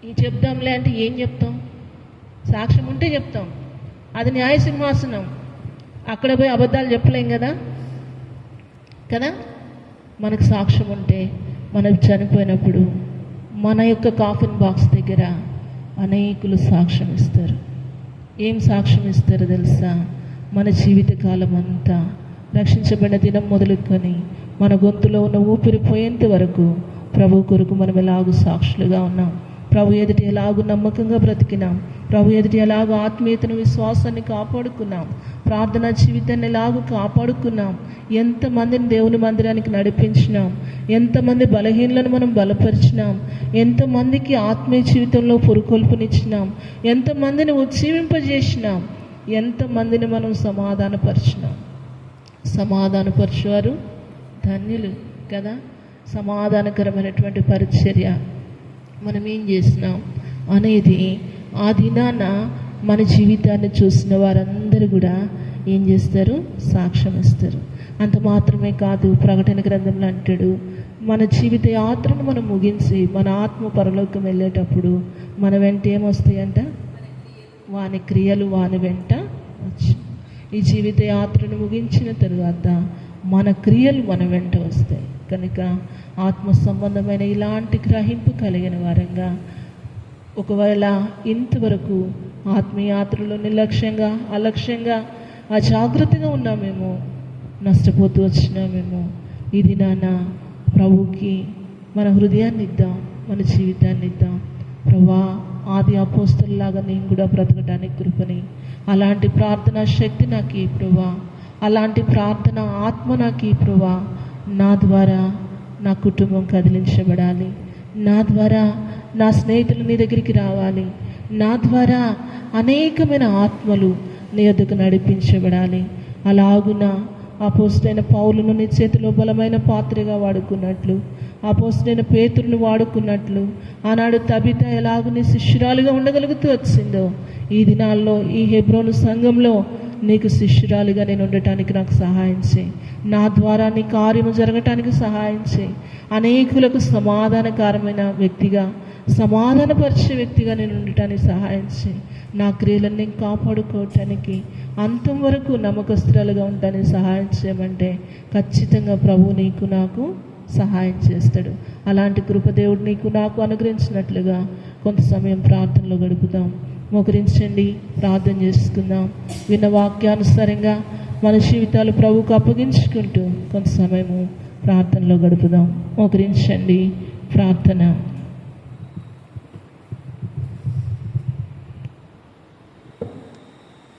ఈ చెప్దాంలే అంటే ఏం చెప్తాం? సాక్ష్యం ఉంటే చెప్తాం. అది న్యాయ సింహాసనం, అక్కడ పోయి అబద్ధాలు చెప్పలేం కదా కదా. మనకు సాక్ష్యం ఉంటే మనం చనిపోయినప్పుడు మన యొక్క కాఫిన్ బాక్స్ దగ్గర అనేకులు సాక్ష్యం ఇస్తారు. ఏం సాక్ష్యం ఇస్తారో తెలుసా? మన జీవితకాలం అంతా రక్షించబడిన దినం మొదలుకొని మన గొంతులో ఉన్న ఊపిరి పోయేంత వరకు ప్రభు కొరకు మనం ఎలాగూ సాక్షులుగా ఉన్నాం, ప్రభు ఎదుటి ఎలాగూ నమ్మకంగా బ్రతికినాం, ప్రభు ఎదుటి ఎలాగో ఆత్మీయతను, విశ్వాసాన్ని కాపాడుకున్నాం, ప్రార్థనా జీవితాన్ని ఎలాగూ కాపాడుకున్నాం, ఎంతమందిని దేవుని మందిరానికి నడిపించినాం, ఎంతమంది బలహీనలను మనం బలపరిచినాం, ఎంతమందికి ఆత్మీయ జీవితంలో పురుకొల్పునిచ్చినాం, ఎంతమందిని ఉజ్జీవింపజేసినాం, ఎంతమందిని మనం సమాధానపరిచినాం. సమాధానపరిచేవారు ధన్యులు కదా. సమాధానకరమైనటువంటి పరిచర్య మనం ఏం చేసినాం అనేది ఆ దినాన మన జీవితాన్ని చూసిన వారందరూ కూడా ఏం చేస్తారు? సాక్ష్యం ఇస్తారు. అంత మాత్రమే కాదు, ప్రకటన గ్రంథంలో అంటాడు, మన జీవిత యాత్రను మనం ముగించి మన ఆత్మ పరలోకం వెళ్ళేటప్పుడు మన వెంట ఏమొస్తాయంట? వాని క్రియలు వాని వెంట వచ్చి, ఈ జీవిత యాత్రను ముగించిన తరువాత మన క్రియలు మన వెంట వస్తాయి. కనుక ఆత్మ సంబంధమైన ఇలాంటి గ్రహింపు కలిగిన వారంగా, ఒకవేళ ఇంతవరకు ఆత్మీయాత్రలో నిర్లక్ష్యంగా, అలక్ష్యంగా, అజాగ్రత్తగా ఉన్నామేమో, నష్టపోతూ వచ్చినామేమో, ఇది నాన్న ప్రభువుకి మన హృదయాన్ని ఇద్దాం, మన జీవితాన్ని ఇద్దాం. ప్రభా, ఆది అపోస్తలులాగా నేను కూడా బ్రతకడానికి కృపని, అలాంటి ప్రార్థనా శక్తి నాకు ఈ ప్రభా, అలాంటి ప్రార్థన ఆత్మ నాకు ఈ ప్రభా. నా ద్వారా నా కుటుంబం కదిలించబడాలి, నా ద్వారా నా స్నేహితులు నీ దగ్గరికి రావాలి, నా ద్వారా అనేకమైన ఆత్మలు నీ వద్దకు నడిపించబడాలి. అలాగున అపోస్తలుడైన పౌలును నీ చేతిలో బలమైన పాత్రగా వాడుకున్నట్లు, అపోస్తలుడైన పేతురును వాడుకున్నట్లు, ఆనాడు తబిత ఎలాగూ నీ శిష్యురాలుగా ఉండగలుగుతూ వచ్చిందో, ఈ దినాల్లో ఈ హెబ్రోను సంఘంలో నీకు శిష్యురాలుగా నేను ఉండటానికి నాకు సహాయం చేయి. నా ద్వారా నీ కార్యము జరగటానికి సహాయం చేయి. అనేకులకు సమాధానకరమైన వ్యక్తిగా, సమాధానపరిచే వ్యక్తిగా నేను ఉండటానికి సహాయం చేయి. నా క్రియలను నేను కాపాడుకోవటానికి అంతం వరకు నమ్మకస్తురాలుగా ఉండటానికి సహాయం చేయమంటే ఖచ్చితంగా ప్రభువు నీకు నాకు సహాయం చేస్తాడు. అలాంటి కృపదేవుడు నీకు నాకు అనుగ్రహించినట్లుగా కొంత సమయం ప్రార్థనలో గడుపుదాం. మోకరించండి, ప్రార్థన చేసుకుందాం. విన్న వాక్యానుసారంగా మన జీవితాలు ప్రభువుకు అప్పగించుకుంటూ కొంత సమయము ప్రార్థనలో గడుపుదాం. మోకరించండి, ప్రార్థన.